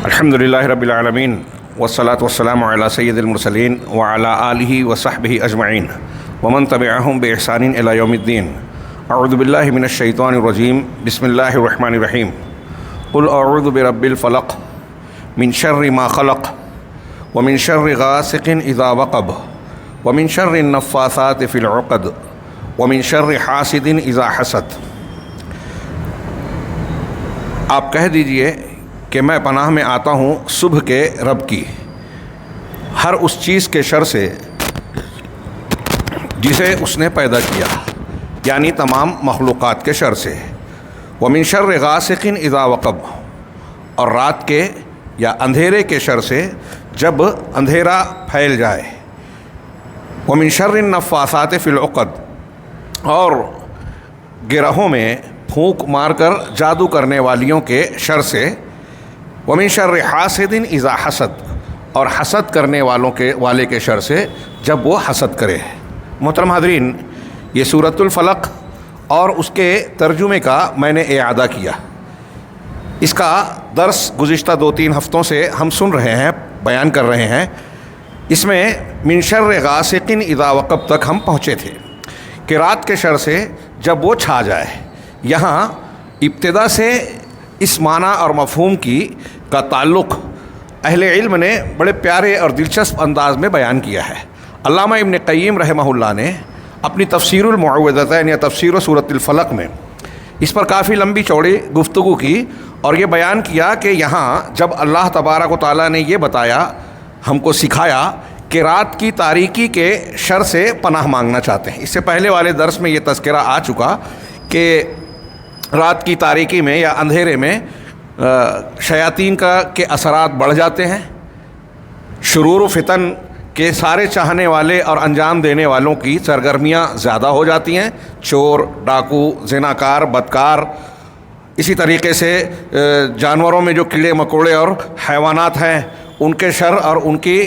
الحمدللہ رب العالمین والصلاة والسلام علی سید المرسلین وعلی آلہ وصحبہ اجمعین ومن تبعہم بإحسان الی یوم الدین۔ اعوذ باللہ من الشیطان الرجیم، بسم اللہ الرحمن الرحیم۔ قل اعوذ برب الفلق من شر ما خلق ومن شر غاسق اذا وقب ومن شر النفاثات فی العقد ومن شر حاسد اذا حسد۔ آپ کہہ دیجئے کہ میں پناہ میں آتا ہوں صبح کے رب کی، ہر اس چیز کے شر سے جسے اس نے پیدا کیا، یعنی تمام مخلوقات کے شر سے۔ ومن شر غاسق اذا وقب، اور رات کے یا اندھیرے کے شر سے جب اندھیرا پھیل جائے۔ ومن شر النفاثات فی العقد، اور گرہوں میں پھونک مار کر جادو کرنے والیوں کے شر سے۔ ومن شر حاسد اذا حسد، اور حسد کرنے والے کے شر سے جب وہ حسد کرے۔ محترم حاضرین، یہ سورۃ الفلق اور اس کے ترجمے کا میں نے اعادہ کیا۔ اس کا درس گزشتہ 2-3 ہفتوں سے ہم سن رہے ہیں، بیان کر رہے ہیں۔ اس میں من شر غاسق اذا وقب تک ہم پہنچے تھے کہ رات کے شر سے جب وہ چھا جائے۔ یہاں ابتدا سے اس معنی اور مفہوم کا تعلق اہل علم نے بڑے پیارے اور دلچسپ انداز میں بیان کیا ہے۔ علامہ ابن قیم رحمہ اللہ نے اپنی تفسیر المعوذتین یا تفسیر سورۃ الفلق میں اس پر کافی لمبی چوڑی گفتگو کی اور یہ بیان کیا کہ یہاں جب اللہ تبارک و تعالیٰ نے یہ بتایا، ہم کو سکھایا کہ رات کی تاریکی کے شر سے پناہ مانگنا چاہتے ہیں۔ اس سے پہلے والے درس میں یہ تذکرہ آ چکا کہ رات کی تاریکی میں یا اندھیرے میں شیاطین کے اثرات بڑھ جاتے ہیں، شرور و فتن کے سارے چاہنے والے اور انجام دینے والوں کی سرگرمیاں زیادہ ہو جاتی ہیں، چور، ڈاکو، زناکار، بدکار۔ اسی طریقے سے جانوروں میں جو کیڑے مکوڑے اور حیوانات ہیں ان کے شر اور ان کی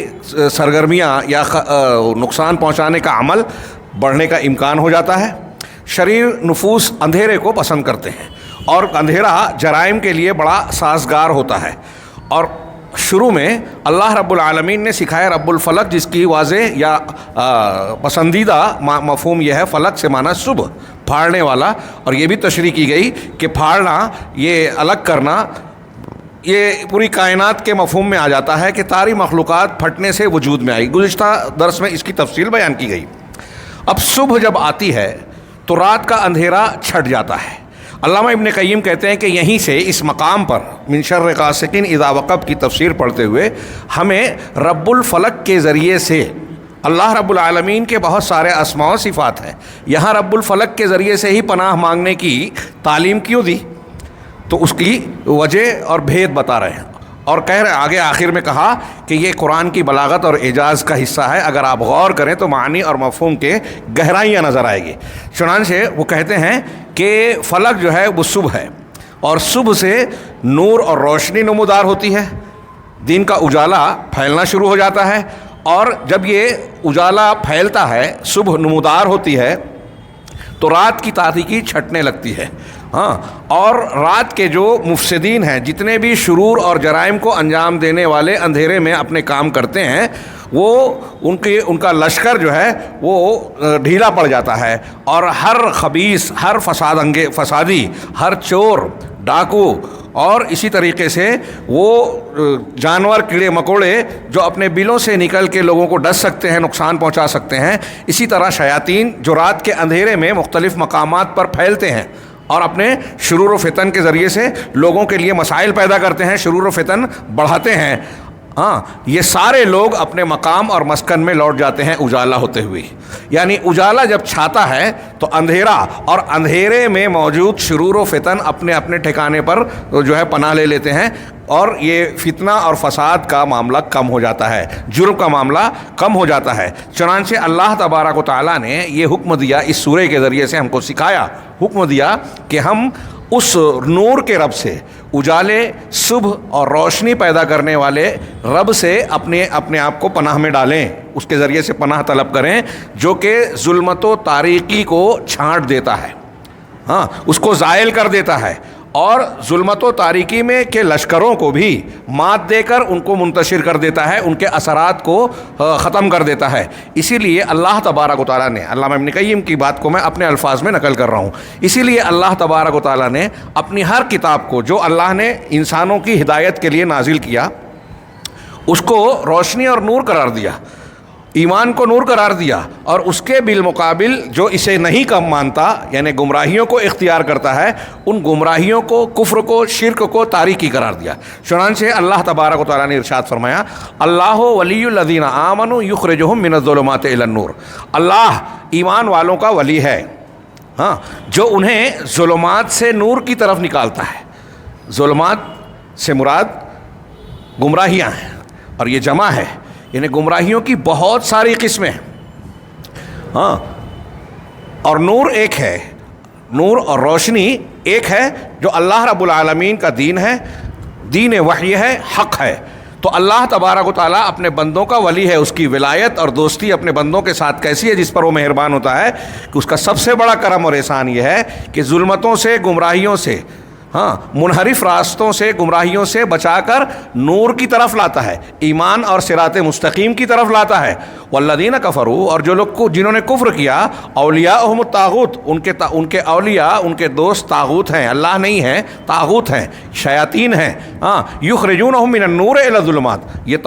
سرگرمیاں یا نقصان پہنچانے کا عمل بڑھنے کا امکان ہو جاتا ہے۔ شریر نفوس اندھیرے کو پسند کرتے ہیں اور اندھیرا جرائم کے لیے بڑا سازگار ہوتا ہے۔ اور شروع میں اللہ رب العالمین نے سکھایا رب الفلق، جس کی واضح یا پسندیدہ مفہوم یہ ہے، فلق سے معنی صبح، پھاڑنے والا۔ اور یہ بھی تشریح کی گئی کہ پھاڑنا، یہ الگ کرنا، یہ پوری کائنات کے مفہوم میں آ جاتا ہے کہ ساری مخلوقات پھٹنے سے وجود میں آئی۔ گزشتہ درس میں اس کی تفصیل بیان کی گئی۔ اب صبح جب آتی ہے تو رات کا اندھیرا چھٹ جاتا ہے۔ علامہ ابن قیم کہتے ہیں کہ یہیں سے اس مقام پر من شر غاسق اذا وقب کی تفسیر پڑھتے ہوئے ہمیں رب الفلق کے ذریعے سے، اللہ رب العالمین کے بہت سارے اسماء و صفات ہیں، یہاں رب الفلق کے ذریعے سے ہی پناہ مانگنے کی تعلیم کیوں دی؟ تو اس کی وجہ اور بھید بتا رہے ہیں، اور کہہ رہے آگے آخر میں کہا کہ یہ قرآن کی بلاغت اور اعجاز کا حصہ ہے، اگر آپ غور کریں تو معنی اور مفہوم کے گہرائیاں نظر آئے گی۔ چنانچہ وہ کہتے ہیں کہ فلک جو ہے وہ صبح ہے، اور صبح سے نور اور روشنی نمودار ہوتی ہے، دن کا اجالا پھیلنا شروع ہو جاتا ہے، اور جب یہ اجالا پھیلتا ہے، صبح نمودار ہوتی ہے، تو رات کی تاریکی چھٹنے لگتی ہے۔ اور رات کے جو مفسدین ہیں، جتنے بھی شرور اور جرائم کو انجام دینے والے اندھیرے میں اپنے کام کرتے ہیں، وہ ان کا لشکر جو ہے وہ ڈھیلا پڑ جاتا ہے، اور ہر خبیث، ہر فسادی، ہر چور، ڈاکو، اور اسی طریقے سے وہ جانور، کیڑے مکوڑے جو اپنے بلوں سے نکل کے لوگوں کو ڈس سکتے ہیں، نقصان پہنچا سکتے ہیں، اسی طرح شیاطین جو رات کے اندھیرے میں مختلف مقامات پر پھیلتے ہیں اور اپنے شرور و فتن کے ذریعے سے لوگوں کے لیے مسائل پیدا کرتے ہیں، شرور و فتن بڑھاتے ہیں، یہ سارے لوگ اپنے مقام اور مسکن میں لوٹ جاتے ہیں اجالا ہوتے ہوئے۔ یعنی اجالا جب چھاتا ہے تو اندھیرا، اور اندھیرے میں موجود شرور و فتن اپنے اپنے ٹھکانے پر جو ہے پناہ لے لیتے ہیں، اور یہ فتنہ اور فساد کا معاملہ کم ہو جاتا ہے، جرم کا معاملہ کم ہو جاتا ہے۔ چنانچہ اللہ تبارک و تعالیٰ نے یہ حکم دیا، اس سورہ کے ذریعے سے ہم کو سکھایا، حکم دیا کہ ہم اس نور کے رب سے، اجالے، صبح اور روشنی پیدا کرنے والے رب سے اپنے آپ کو پناہ میں ڈالیں، اس کے ذریعے سے پناہ طلب کریں، جو کہ ظلمت و تاریکی کو چھانٹ دیتا ہے، اس کو زائل کر دیتا ہے، اور ظلمت و تاریکی میں کے لشکروں کو بھی مات دے کر ان کو منتشر کر دیتا ہے، ان کے اثرات کو ختم کر دیتا ہے۔ اسی لیے اللہ تبارک و تعالیٰ نے، علامہ ابن قیم کی بات کو میں اپنے الفاظ میں نقل کر رہا ہوں، اسی لیے اللہ تبارک و تعالیٰ نے اپنی ہر کتاب کو جو اللہ نے انسانوں کی ہدایت کے لیے نازل کیا اس کو روشنی اور نور قرار دیا، ایمان کو نور قرار دیا، اور اس کے بالمقابل جو اسے نہیں کم مانتا یعنی گمراہیوں کو اختیار کرتا ہے، ان گمراہیوں کو، کفر کو، شرک کو تاریکی قرار دیا۔ چنانچہ اللہ تبارک و تعالیٰ نے ارشاد فرمایا، اللہ ولی الذین آمنوا یخرجہم من الظلمات الی النور، اللہ ایمان والوں کا ولی ہے، ہاں، جو انہیں ظلمات سے نور کی طرف نکالتا ہے۔ ظلمات سے مراد گمراہیاں ہیں، اور یہ جمع ہے، یعنی گمراہیوں کی بہت ساری قسمیں ہیں، ہاں، اور نور ایک ہے، نور اور روشنی ایک ہے جو اللہ رب العالمین کا دین ہے، دین وحی ہے، حق ہے۔ تو اللہ تبارک و تعالیٰ اپنے بندوں کا ولی ہے، اس کی ولایت اور دوستی اپنے بندوں کے ساتھ کیسی ہے، جس پر وہ مہربان ہوتا ہے کہ اس کا سب سے بڑا کرم اور احسان یہ ہے کہ ظلمتوں سے، گمراہیوں سے، ہاں، منحرف راستوں سے، گمراہیوں سے بچا کر نور کی طرف لاتا ہے، ایمان اور صراط مستقیم کی طرف لاتا ہے۔ والذین کفروا، اور جو لوگ جنہوں نے کفر کیا، اولیاءہم الطاغوت، ان کے اولیاء، ان کے دوست طاغوت ہیں، اللہ نہیں ہیں، طاغوت ہیں، شیاطین ہیں، ہاں، یخرجونہم من النور الی الظلمات، یہ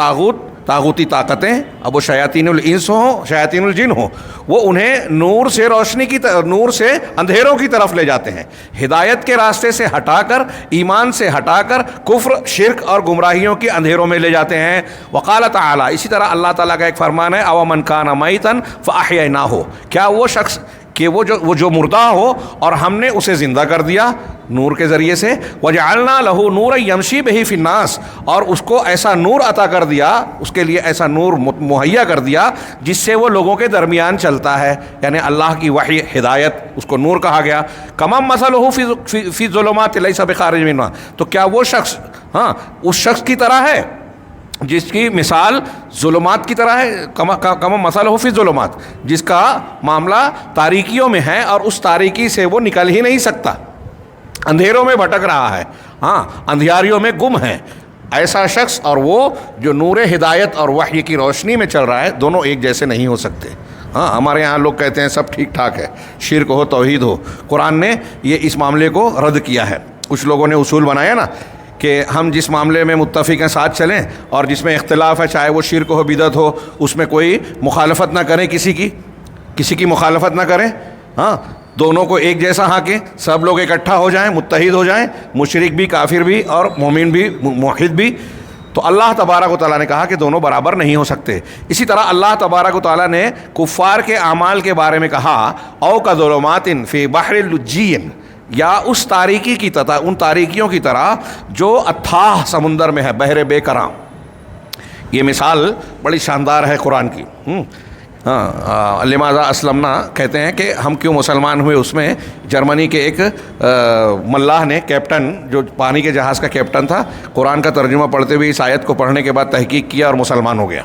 طاغوتی طاقتیں، اب وہ شیاطین الانس ہوں، شیاطین الجن ہوں، وہ انہیں نور سے روشنی کی نور سے اندھیروں کی طرف لے جاتے ہیں، ہدایت کے راستے سے ہٹا کر، ایمان سے ہٹا کر کفر، شرک اور گمراہیوں کے اندھیروں میں لے جاتے ہیں۔ وقال تعالیٰ، اسی طرح اللہ تعالیٰ کا ایک فرمان ہے، او من کان میتا فاحییناہ، کیا وہ شخص کہ وہ جو مردہ ہو اور ہم نے اسے زندہ کر دیا نور کے ذریعے سے، وجعلنا لہ نورا یمشی بہ فی الناس، اور اس کو ایسا نور عطا کر دیا، اس کے لیے ایسا نور مہیا کر دیا جس سے وہ لوگوں کے درمیان چلتا ہے، یعنی اللہ کی وحی، ہدایت، اس کو نور کہا گیا۔ کما مثلہ فی الظلمات لیس بخارج منہا، تو کیا وہ شخص، ہاں، اس شخص کی طرح ہے جس کی مثال ظلمات کی طرح ہے، کما مثلہ فی الظلمات، جس کا معاملہ تاریکیوں میں ہے اور اس تاریکی سے وہ نکل ہی نہیں سکتا، اندھیروں میں بھٹک رہا ہے، ہاں، اندھیاریوں میں گم ہے، ایسا شخص اور وہ جو نور ہدایت اور وحی کی روشنی میں چل رہا ہے، دونوں ایک جیسے نہیں ہو سکتے۔ ہاں، ہمارے یہاں لوگ کہتے ہیں سب ٹھیک ٹھاک ہے، شرک ہو، توحید ہو، قرآن نے یہ اس معاملے کو رد کیا ہے۔ کچھ لوگوں نے اصول بنایا نا کہ ہم جس معاملے میں متفق ہیں ساتھ چلیں، اور جس میں اختلاف ہے، چاہے وہ شرک ہو، بدعت ہو، اس میں کوئی مخالفت نہ کریں، کسی کی مخالفت نہ کریں، ہاں، دونوں کو ایک جیسا ہانکیں، سب لوگ اکٹھا ہو جائیں، متحد ہو جائیں، مشرک بھی، کافر بھی، اور مومن بھی، موحد بھی۔ تو اللہ تبارک و تعالیٰ نے کہا کہ دونوں برابر نہیں ہو سکتے۔ اسی طرح اللہ تبارک و تعالیٰ نے کفار کے اعمال کے بارے میں کہا، او کظلمات فی بحر لجین، یا اس تاریکی کی طرح، ان تاریکیوں کی طرح جو اتھاہ سمندر میں ہے، بحر بے کراں۔ یہ مثال بڑی شاندار ہے قرآن کی۔ لماذا اسلمنا کہتے ہیں کہ ہم کیوں مسلمان ہوئے، اس میں جرمنی کے ایک ملاح نے، کیپٹن، جو پانی کے جہاز کا کیپٹن تھا، قرآن کا ترجمہ پڑھتے ہوئے اس آیت کو پڑھنے کے بعد تحقیق کیا اور مسلمان ہو گیا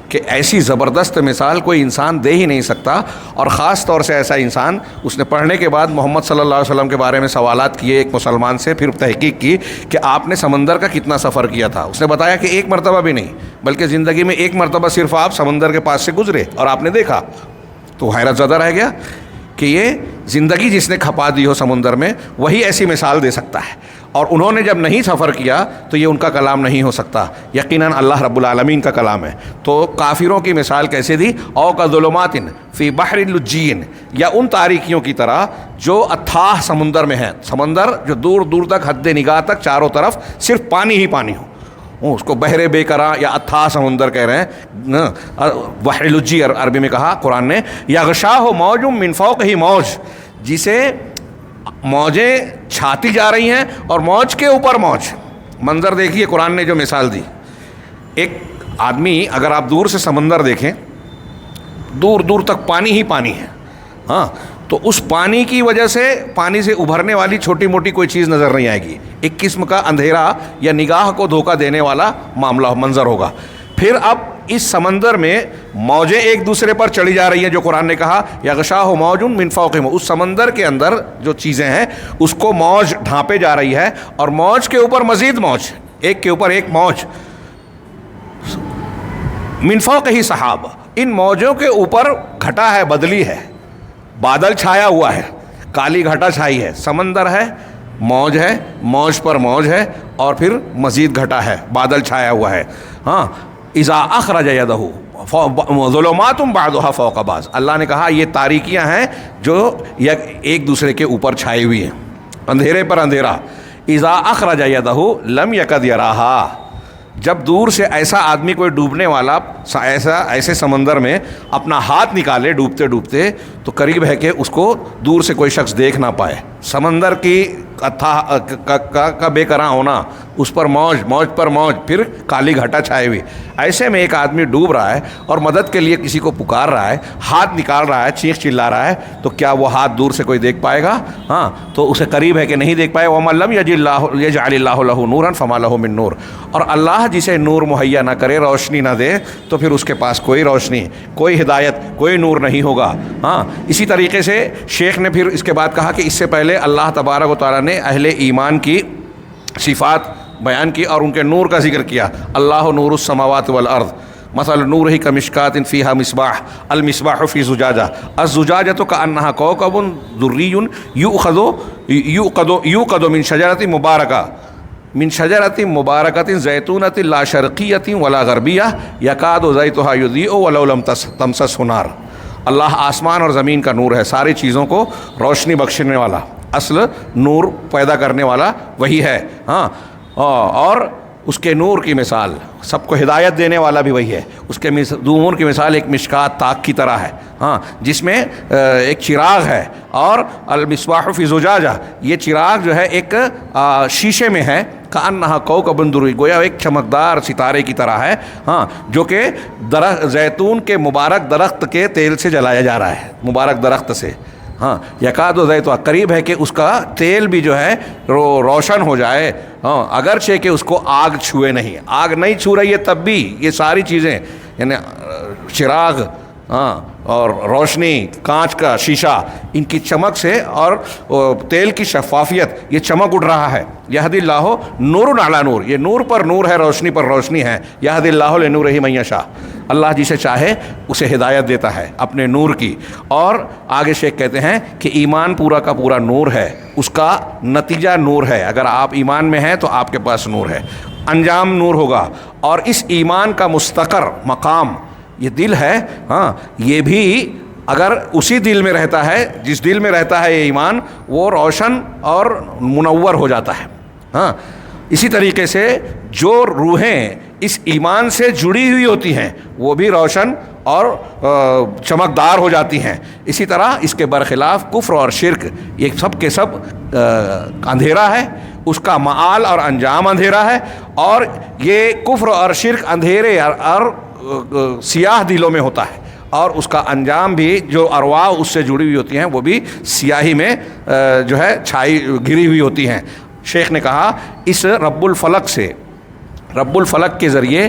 کہ ایسی زبردست مثال کوئی انسان دے ہی نہیں سکتا، اور خاص طور سے ایسا انسان، اس نے پڑھنے کے بعد محمد صلی اللہ علیہ وسلم کے بارے میں سوالات کیے ایک مسلمان سے، پھر تحقیق کی کہ آپ نے سمندر کا کتنا سفر کیا تھا۔ اس نے بتایا کہ ایک مرتبہ بھی نہیں، بلکہ زندگی میں ایک مرتبہ صرف آپ سمندر کے پاس سے گزرے اور آپ نے دیکھا، تو حیرت زدہ رہ گیا کہ یہ زندگی جس نے کھپا دی ہو سمندر میں، وہی ایسی مثال دے سکتا ہے، اور انہوں نے جب نہیں سفر کیا تو یہ ان کا کلام نہیں ہو سکتا، یقیناً اللہ رب العالمین کا کلام ہے۔ تو کافروں کی مثال کیسے دی، او کظلمات فی بحر لجین، یا ان تاریکیوں کی طرح جو اتھاہ سمندر میں ہے، سمندر جو دور دور تک، حد نگاہ تک، چاروں طرف صرف پانی ہی پانی ہو، اس کو بحر بے کراں یا اتھاہ سمندر کہہ رہے ہیں، بحر لجی عربی میں کہا قرآن نے، یغشاہ موج من فوقہ موج، جسے موجیں چھاتی جا رہی ہیں اور موج کے اوپر موج۔ منظر دیکھیے قرآن نے جو مثال دی، ایک آدمی، اگر آپ دور سے سمندر دیکھیں، دور دور تک پانی ہی پانی ہے، ہاں، تو اس پانی کی وجہ سے پانی سے ابھرنے والی چھوٹی موٹی کوئی چیز نظر نہیں آئے گی، ایک قسم کا اندھیرا یا نگاہ کو دھوکہ دینے والا معاملہ، منظر ہوگا۔ پھر اب اس سمندر میں موجیں ایک دوسرے پر چڑھی جا رہی ہیں، جو قرآن نے کہا یغشاہ موج من فوقہم، اس سمندر کے اندر جو چیزیں ہیں اس کو موج ڈھانپے جا رہی ہے، اور موج کے اوپر مزید موج، ایک کے اوپر ایک موج، من فوقہ سحاب، ان موجوں کے اوپر گھٹا ہے، بدلی ہے، بادل چھایا ہوا ہے، کالی گھٹا چھائی ہے، سمندر ہے، موج پر موج ہے، اور پھر مزید گھٹا ہے، بادل چھایا ہوا ہے. ہاں اذا اخرج یدہ ظلمات بعضها فوق بعض، اللہ نے کہا یہ تاریکیاں ہیں جو ایک دوسرے کے اوپر چھائی ہوئی ہیں، اندھیرے پر اندھیرا. اذا اخرج یدہ لم یکد یراہا، جب دور سے ایسا آدمی کوئی ڈوبنے والا ایسے سمندر میں اپنا ہاتھ نکالے ڈوبتے ڈوبتے، تو قریب ہے کہ اس کو دور سے کوئی شخص دیکھ نہ پائے. سمندر کی کا بے قرار ہونا، اس پر موج پر موج، پھر کالی گھٹا چھائے ہوئی، ایسے میں ایک آدمی ڈوب رہا ہے اور مدد کے لیے کسی کو پکار رہا ہے، ہاتھ نکال رہا ہے، چیخ چلا رہا ہے، تو کیا وہ ہاتھ دور سے کوئی دیکھ پائے گا؟ ہاں، تو اسے قریب ہے کہ نہیں دیکھ پائے. وَمَن لَّمْ يَجْعَلِ اللَّهُ لَهُ نُورًا فَمَا لَهُ مِن نُور، اور اللہ جسے نور مہیا نہ کرے، روشنی نہ دے، تو پھر اس کے پاس کوئی روشنی، کوئی ہدایت، کوئی نور نہیں ہوگا. ہاں، اسی طریقے سے شیخ نے پھر اس کے بعد کہا کہ اس سے پہلے اللہ تبارک و تعالیٰ نے اہل ایمان کی صفات بیان کی اور ان کے نور کا ذکر کیا. اللہ نور السماوات والارض مثل نورہ کمشکات فیہا مصباح المصباح فی زجاجہ الزجاجۃ کأنہا کوکب دری یوقد من شجرۃ مبارکہ زیتونۃ لا شرقیۃ ولا غربیہ یکاد زیتھا یضیء ولو لم تمسسہ نار. اللہ آسمان اور زمین کا نور ہے، ساری چیزوں کو روشنی بخشنے والا، اصل نور پیدا کرنے والا وہی ہے. ہاں، اور اس کے نور کی مثال، سب کو ہدایت دینے والا بھی وہی ہے. اس کے نور کی مثال ایک مشکات طاق کی طرح ہے، ہاں، جس میں ایک چراغ ہے، اور المصباح فی زجاجہ، یہ چراغ جو ہے ایک شیشے میں ہے، کأنہا کوکب دری، گویا ایک چمکدار ستارے کی طرح ہے، ہاں، جو کہ زیتون کے مبارک درخت کے تیل سے جلایا جا رہا ہے، مبارک درخت سے. ہاں، یکاد زیتھا، قریب ہے کہ اس کا تیل بھی جو ہے روشن ہو جائے، ہاں، اگرچہ کہ اس کو آگ چھوئے نہیں، آگ نہیں چھو رہی ہے تب بھی یہ ساری چیزیں، یعنی چراغ، ہاں، اور روشنی، کانچ کا شیشہ، ان کی چمک سے اور تیل کی شفافیت، یہ چمک اٹھ رہا ہے. یہدی اللہ نور علی نور، یہ نور پر نور ہے، روشنی پر روشنی ہے. یہدی اللہ لنورہ من یشاء، اللہ جسے چاہے اسے ہدایت دیتا ہے اپنے نور کی. اور آگے شیخ کہتے ہیں کہ ایمان پورا کا پورا نور ہے، اس کا نتیجہ نور ہے. اگر آپ ایمان میں ہیں تو آپ کے پاس نور ہے، انجام نور ہوگا. اور اس ایمان کا مستقر مقام یہ دل ہے، ہاں، یہ بھی اگر اسی دل میں رہتا ہے، جس دل میں رہتا ہے یہ ایمان، وہ روشن اور منور ہو جاتا ہے. ہاں، اسی طریقے سے جو روحیں اس ایمان سے جڑی ہوئی ہوتی ہیں وہ بھی روشن اور چمکدار ہو جاتی ہیں. اسی طرح اس کے برخلاف کفر اور شرک، یہ سب کے سب اندھیرا ہے، اس کا معال اور انجام اندھیرا ہے. اور یہ کفر اور شرک اندھیرے اور سیاہ دلوں میں ہوتا ہے، اور اس کا انجام بھی، جو ارواح اس سے جڑی ہوئی ہوتی ہیں وہ بھی سیاہی میں جو ہے چھائی گری ہوئی ہوتی ہیں. شیخ نے کہا اس رب الفلق کے ذریعے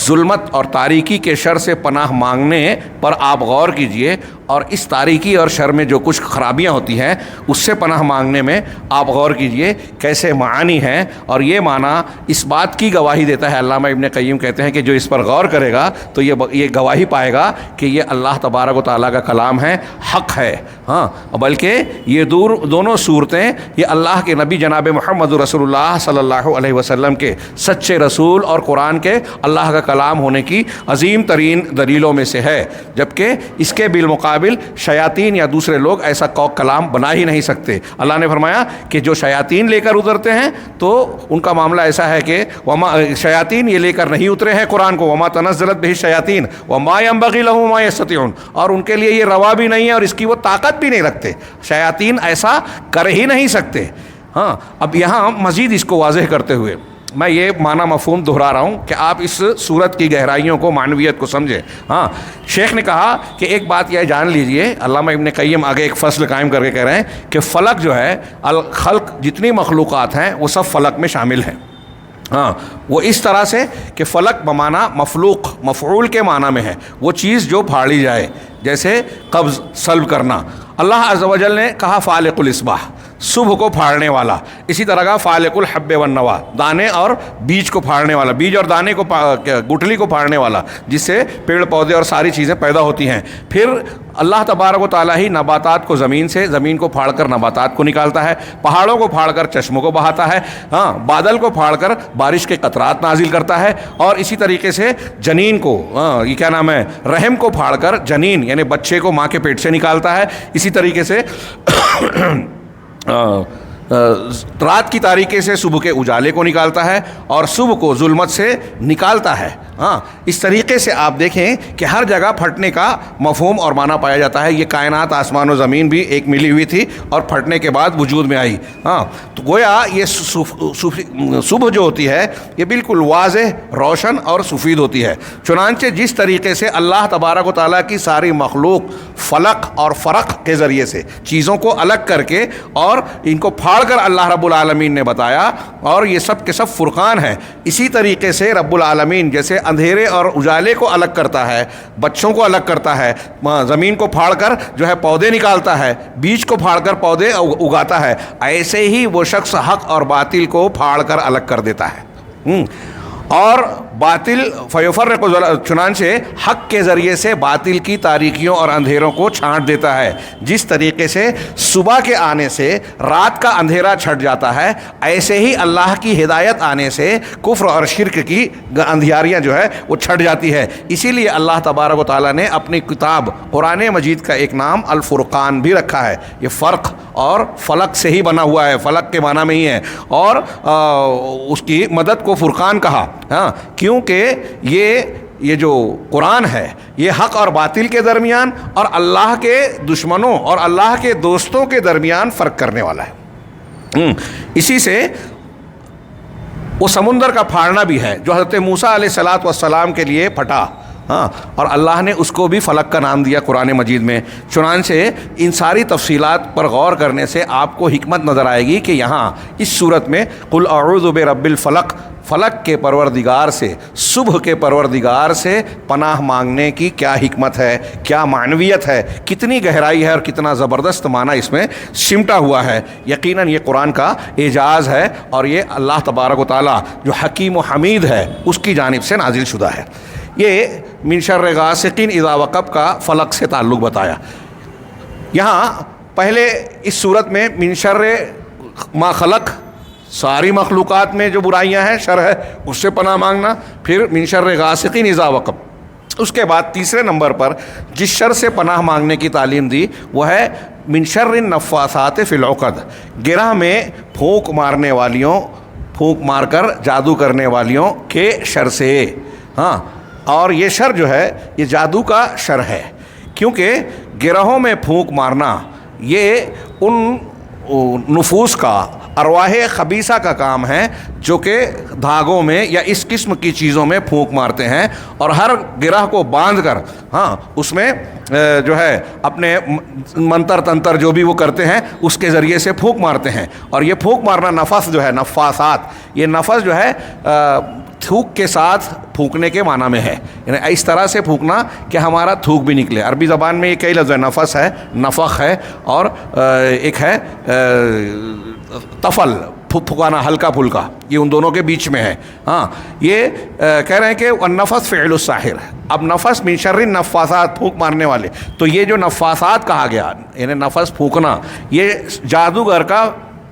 ظلمت اور تاریکی کے شر سے پناہ مانگنے پر آپ غور کیجئے، اور اس تاریکی اور شر میں جو کچھ خرابیاں ہوتی ہیں اس سے پناہ مانگنے میں آپ غور کیجئے کیسے معانی ہیں. اور یہ معنی اس بات کی گواہی دیتا ہے، علامہ ابن قیم کہتے ہیں کہ جو اس پر غور کرے گا تو یہ گواہی پائے گا کہ یہ اللہ تبارک و تعالیٰ کا کلام ہے، حق ہے. ہاں، بلکہ یہ دونوں صورتیں یہ اللہ کے نبی جناب محمد رسول اللہ صلی اللہ علیہ وسلم کے سچے رسول اور قرآن کے اللہ کا کلام ہونے کی عظیم ترین دلیلوں میں سے ہے. جبکہ اس کے بالمقابل شیاطین یا دوسرے لوگ ایسا کلام بنا ہی نہیں سکتے. اللہ نے فرمایا کہ جو شیاطین لے کر اترتے ہیں تو ان کا معاملہ ایسا ہے کہ شیاطین یہ لے کر نہیں اترے ہیں قرآن کو، وما تنزلت بہ الشیاطین وما ينبغي لهم ما يستطيعون، اور ان کے لیے یہ روا بھی نہیں ہے اور اس کی وہ طاقت بھی نہیں رکھتے. شیاطین ایسا کر ہی نہیں سکتے. ہاں، اب یہاں مزید اس کو واضح کرتے ہوئے میں یہ معنی مفہوم دہرا رہا ہوں کہ آپ اس صورت کی گہرائیوں کو، معنویت کو سمجھیں. ہاں، شیخ نے کہا کہ ایک بات یہ جان لیجئے، علامہ ابن قیم آگے ایک فصل قائم کر کے کہہ رہے ہیں کہ فلک جو ہے، الخلق، جتنی مخلوقات ہیں وہ سب فلک میں شامل ہیں. ہاں وہ اس طرح سے کہ فلک بمانا مفلوق مفعول کے معنی میں ہے، وہ چیز جو پھاڑی جائے، جیسے قبض سلب کرنا۔ اللہ عز و جل نے کہا فالق الاصباح، صبح کو پھاڑنے والا، اسی طرح کا فالق الحب والنوا، دانے اور بیج کو پھاڑنے والا، بیج اور دانے کو گٹھلی کو پھاڑنے والا، جس سے پیڑ پودے اور ساری چیزیں پیدا ہوتی ہیں۔ پھر اللہ تبارک و تعالیٰ ہی نباتات کو زمین کو پھاڑ کر نباتات کو نکالتا ہے، پہاڑوں کو پھاڑ کر چشموں کو بہاتا ہے، ہاں بادل کو پھاڑ کر بارش کے قطرات نازل کرتا ہے، اور اسی طریقے سے جنین کو یہ کیا نام ہے رحم کو پھاڑ کر جنین یعنی بچے کو ماں کے پیٹ سے نکالتا ہے، اسی طریقے سے رات کی تاریکی سے صبح کے اجالے کو نکالتا ہے اور صبح کو ظلمت سے نکالتا ہے۔ ہاں اس طریقے سے آپ دیکھیں کہ ہر جگہ پھٹنے کا مفہوم اور معنی پایا جاتا ہے۔ یہ کائنات آسمان و زمین بھی ایک ملی ہوئی تھی اور پھٹنے کے بعد وجود میں آئی۔ ہاں تو گویا یہ صبح جو ہوتی ہے یہ بالکل واضح، روشن اور سفید ہوتی ہے۔ چنانچہ جس طریقے سے اللہ تبارک و تعالیٰ کی ساری مخلوق فلق اور فرق کے ذریعے سے چیزوں کو الگ کر کے اور ان کو پھاڑ کر اللہ رب العالمین نے بتایا، اور یہ سب کے سب فرقان ہیں، اسی طریقے سے رب العالمین جیسے اندھیرے اور اجالے کو الگ کرتا ہے، بچوں کو الگ کرتا ہے، زمین کو پھاڑ کر جو ہے پودے نکالتا ہے، بیج کو پھاڑ کر پودے اگاتا ہے، ایسے ہی وہ شخص حق اور باطل کو پھاڑ کر الگ کر دیتا ہے۔ اور باطل فیفرق، چنانچہ حق کے ذریعے سے باطل کی تاریکیوں اور اندھیروں کو چھانٹ دیتا ہے۔ جس طریقے سے صبح کے آنے سے رات کا اندھیرا چھٹ جاتا ہے، ایسے ہی اللہ کی ہدایت آنے سے کفر اور شرک کی اندھیاریاں جو ہے وہ چھٹ جاتی ہے۔ اسی لیے اللہ تبارک و تعالیٰ نے اپنی کتاب قرآن مجید کا ایک نام الفرقان بھی رکھا ہے۔ یہ فرق اور فلک سے ہی بنا ہوا ہے، فلک کے معنی میں ہی ہے، اور اس کی مدد کو فرقان کہا، ہاں کیونکہ یہ جو قرآن ہے یہ حق اور باطل کے درمیان اور اللہ کے دشمنوں اور اللہ کے دوستوں کے درمیان فرق کرنے والا ہے۔ اسی سے وہ سمندر کا پھاڑنا بھی ہے جو حضرت موسیٰ علیہ السلام کے لیے پھٹا، ہاں اور اللہ نے اس کو بھی فلک کا نام دیا قرآن مجید میں۔ چنانچہ ان ساری تفصیلات پر غور کرنے سے آپ کو حکمت نظر آئے گی کہ یہاں اس صورت میں قل اعوذ برب الفلق، فلک کے پروردگار سے، صبح کے پروردگار سے پناہ مانگنے کی کیا حکمت ہے، کیا معنویت ہے، کتنی گہرائی ہے اور کتنا زبردست معنی اس میں سمٹا ہوا ہے۔ یقیناً یہ قرآن کا اعجاز ہے اور یہ اللہ تبارک و تعالیٰ جو حکیم و حمید ہے اس کی جانب سے نازل شدہ ہے۔ یہ من شر غاسق اذا وقب کا فلک سے تعلق بتایا۔ یہاں پہلے اس صورت میں من شر ما خلق، ساری مخلوقات میں جو برائیاں ہیں شر ہے اس سے پناہ مانگنا، پھر من شر غاسق اذا وقب، اس کے بعد تیسرے نمبر پر جس شر سے پناہ مانگنے کی تعلیم دی وہ ہے من شر النفاثات فی العقد، گرہ میں پھونک مارنے والیوں، پھونک مار کر جادو کرنے والیوں کے شر سے۔ ہاں اور یہ شر جو ہے یہ جادو کا شر ہے، کیونکہ گرہوں میں پھونک مارنا یہ ان نفوس کا، ارواح خبیثہ کا کام ہے جو کہ دھاگوں میں یا اس قسم کی چیزوں میں پھونک مارتے ہیں، اور ہر گرہ کو باندھ کر ہاں اس میں جو ہے اپنے منتر تنتر جو بھی وہ کرتے ہیں اس کے ذریعے سے پھونک مارتے ہیں۔ اور یہ پھونک مارنا نفس جو ہے، نفاسات، یہ نفس جو ہے تھوک کے ساتھ پھونکنے کے معنی میں ہے، یعنی اس طرح سے پھونکنا کہ ہمارا تھوک بھی نکلے۔ عربی زبان میں یہ کئی لفظ ہے، نفس ہے، نفخ ہے، اور ایک ہے طفل، پھکانا ہلکا پھلکا، یہ ان دونوں کے بیچ میں ہے۔ ہاں یہ کہہ رہے ہیں کہ النفس فعل الساحر، اب نفس من شر النفاثات، پھونک مارنے والے، تو یہ جو نفاثات کہا گیا یعنی نفس پھونکنا، یہ جادوگر کا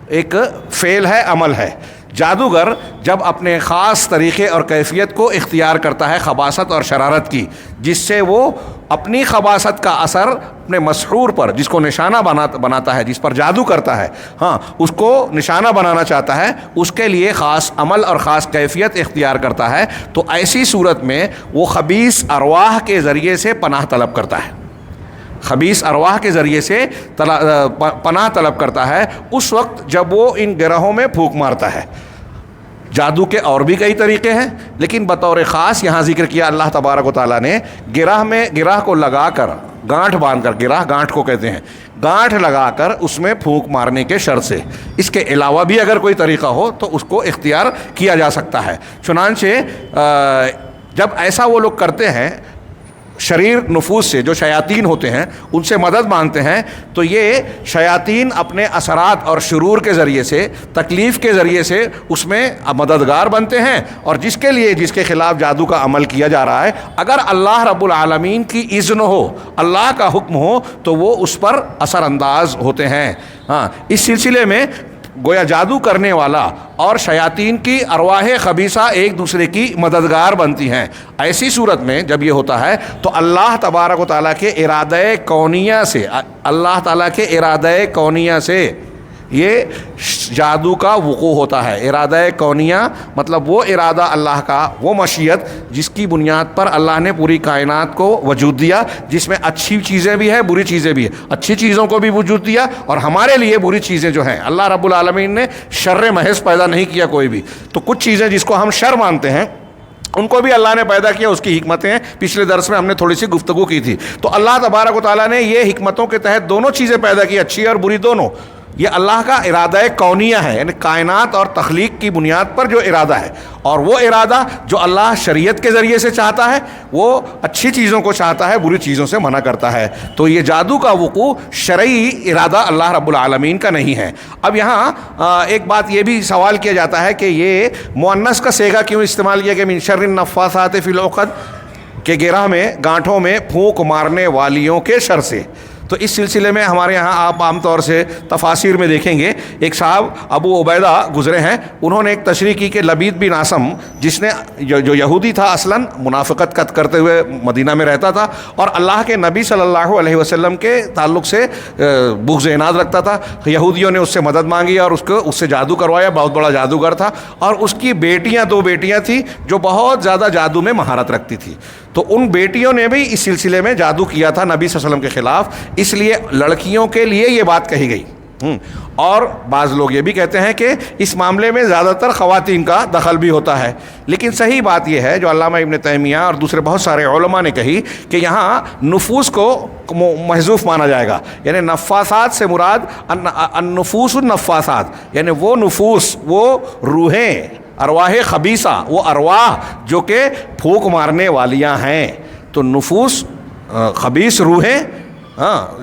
ایک فعل ہے، عمل ہے۔ جادوگر جب اپنے خاص طریقے اور کیفیت کو اختیار کرتا ہے خباثت اور شرارت کی، جس سے وہ اپنی خباثت کا اثر اپنے مسحور پر، جس کو نشانہ بناتا ہے، جس پر جادو کرتا ہے، ہاں اس کو نشانہ بنانا چاہتا ہے، اس کے لیے خاص عمل اور خاص کیفیت اختیار کرتا ہے، تو ایسی صورت میں وہ خبیث ارواح کے ذریعے سے پناہ طلب کرتا ہے، خبیث ارواح کے ذریعے سے پناہ طلب کرتا ہے اس وقت جب وہ ان گرہوں میں پھونک مارتا ہے۔ جادو کے اور بھی کئی طریقے ہیں، لیکن بطور خاص یہاں ذکر کیا اللہ تبارک و تعالیٰ نے گرہ میں، گرہ کو لگا کر گانٹھ باندھ کر، گرہ گانٹھ کو کہتے ہیں، گانٹھ لگا کر اس میں پھونک مارنے کے شر سے، اس کے علاوہ بھی اگر کوئی طریقہ ہو تو اس کو اختیار کیا جا سکتا ہے۔ چنانچہ جب ایسا وہ لوگ کرتے ہیں، شریر نفوس سے جو شیاطین ہوتے ہیں ان سے مدد مانگتے ہیں، تو یہ شیاطین اپنے اثرات اور شرور کے ذریعے سے، تکلیف کے ذریعے سے اس میں مددگار بنتے ہیں، اور جس کے خلاف جادو کا عمل کیا جا رہا ہے، اگر اللہ رب العالمین کی اذن ہو، اللہ کا حکم ہو، تو وہ اس پر اثر انداز ہوتے ہیں۔ اس سلسلے میں گویا جادو کرنے والا اور شیاطین کی ارواح خبیثہ ایک دوسرے کی مددگار بنتی ہیں۔ ایسی صورت میں جب یہ ہوتا ہے تو اللہ تبارک و تعالیٰ کے ارادہ کونیہ سے، اللہ تعالیٰ کے ارادہ کونیہ سے یہ جادو کا وقوع ہوتا ہے۔ ارادہ کونیہ مطلب وہ ارادہ اللہ کا، وہ مشیت جس کی بنیاد پر اللہ نے پوری کائنات کو وجود دیا، جس میں اچھی چیزیں بھی ہیں، بری چیزیں بھی ہیں، اچھی چیزوں کو بھی وجود دیا، اور ہمارے لیے بری چیزیں جو ہیں، اللہ رب العالمین نے شر محض پیدا نہیں کیا کوئی بھی، تو کچھ چیزیں جس کو ہم شر مانتے ہیں ان کو بھی اللہ نے پیدا کیا، اس کی حکمتیں ہیں۔ پچھلے درس میں ہم نے تھوڑی سی گفتگو کی تھی، تو اللہ تبارک و تعالیٰ نے یہ حکمتوں کے تحت دونوں چیزیں پیدا کی، اچھی اور بری دونوں۔ یہ اللہ کا ارادہ کونیہ ہے، یعنی کائنات اور تخلیق کی بنیاد پر جو ارادہ ہے، اور وہ ارادہ جو اللہ شریعت کے ذریعے سے چاہتا ہے وہ اچھی چیزوں کو چاہتا ہے، بری چیزوں سے منع کرتا ہے۔ تو یہ جادو کا وقوع شرعی ارادہ اللہ رب العالمین کا نہیں ہے۔ اب یہاں ایک بات یہ بھی سوال کیا جاتا ہے کہ یہ مؤنث کا صیغہ کیوں استعمال کیا کہ من شر النفاثات فی العقد، کہ گرہ میں، گانٹھوں میں پھونک مارنے والیوں کے شر سے۔ تو اس سلسلے میں ہمارے یہاں آپ عام طور سے تفاسیر میں دیکھیں گے، ایک صاحب ابو عبیدہ گزرے ہیں، انہوں نے ایک تشریح کی کہ لبید بن عاصم، جس نے جو یہودی تھا اصلاً، منافقت کرتے ہوئے مدینہ میں رہتا تھا، اور اللہ کے نبی صلی اللہ علیہ وسلم کے تعلق سے بغض عناد رکھتا تھا، یہودیوں نے اس سے مدد مانگی اور اس سے جادو کروایا، بہت بڑا جادوگر تھا، اور اس کی دو بیٹیاں تھیں جو بہت زیادہ جادو میں مہارت رکھتی تھی، تو ان بیٹیوں نے بھی اس سلسلے میں جادو کیا تھا نبی صلی اللہ علیہ وسلم کے خلاف، اس لیے لڑکیوں کے لیے یہ بات کہی گئی۔ اور بعض لوگ یہ بھی کہتے ہیں کہ اس معاملے میں زیادہ تر خواتین کا دخل بھی ہوتا ہے، لیکن صحیح بات یہ ہے جو علامہ ابن تیمیہ اور دوسرے بہت سارے علماء نے کہی کہ یہاں نفوس کو محذوف مانا جائے گا، یعنی نفاسات سے مراد النفوس النفاسات، یعنی وہ نفوس، وہ روحیں، ارواح خبیثہ، وہ ارواح جو کہ پھونک مارنے والیاں ہیں۔ تو نفوس خبیث روحیں،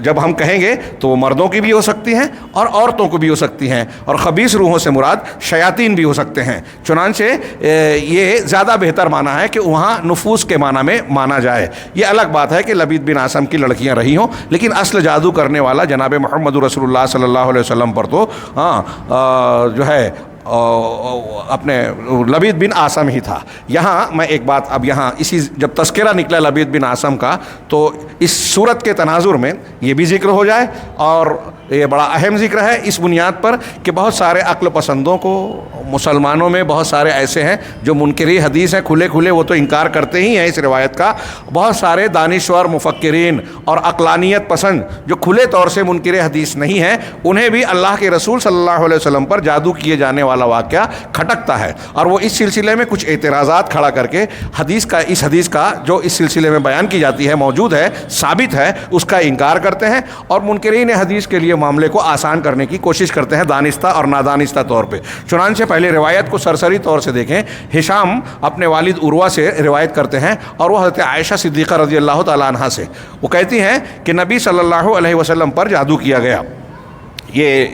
جب ہم کہیں گے تو وہ مردوں کی بھی ہو سکتی ہیں اور عورتوں کو بھی ہو سکتی ہیں، اور خبیث روحوں سے مراد شیاطین بھی ہو سکتے ہیں۔ چنانچہ یہ زیادہ بہتر معنی ہے کہ وہاں نفوس کے معنی میں مانا جائے۔ یہ الگ بات ہے کہ لبید بن عاصم کی لڑکیاں رہی ہوں، لیکن اصل جادو کرنے والا جناب محمد رسول اللہ صلی اللہ علیہ وسلم پر تو جو ہے اپنے لبید بن عاصم ہی تھا۔ یہاں میں ایک بات، اب یہاں اسی جب تذکرہ نکلا لبید بن عاصم کا، تو اس صورت کے تناظر میں یہ بھی ذکر ہو جائے، اور یہ بڑا اہم ذکر ہے اس بنیاد پر کہ بہت سارے عقل پسندوں کو، مسلمانوں میں بہت سارے ایسے ہیں جو منکری حدیث ہیں، کھلے وہ تو انکار کرتے ہی ہیں اس روایت کا، بہت سارے دانشور مفکرین اور عقلانیت پسند جو کھلے طور سے منکر حدیث نہیں ہیں، انہیں بھی اللہ کے رسول صلی اللہ علیہ وسلم پر جادو کیے جانے والا واقعہ کھٹکتا ہے، اور وہ اس سلسلے میں کچھ اعتراضات کھڑا کر کے اس حدیث کا جو اس سلسلے میں بیان کی جاتی ہے، موجود ہے، ثابت ہے، اس کا انکار کرتے ہیں، اور منکرین حدیث کے لیے معاملے کو آسان کرنے کی کوشش کرتے ہیں دانستہ اور نادانستہ طور پہ۔ چنانچہ پہلے روایت کو سرسری طور سے دیکھیں، ہشام اپنے والد عروہ سے روایت کرتے ہیں، اور وہ حضرت عائشہ صدیقہ رضی اللہ تعالیٰ عنہا سے، وہ کہتی ہیں کہ نبی صلی اللہ علیہ وسلم پر جادو کیا گیا۔ یہ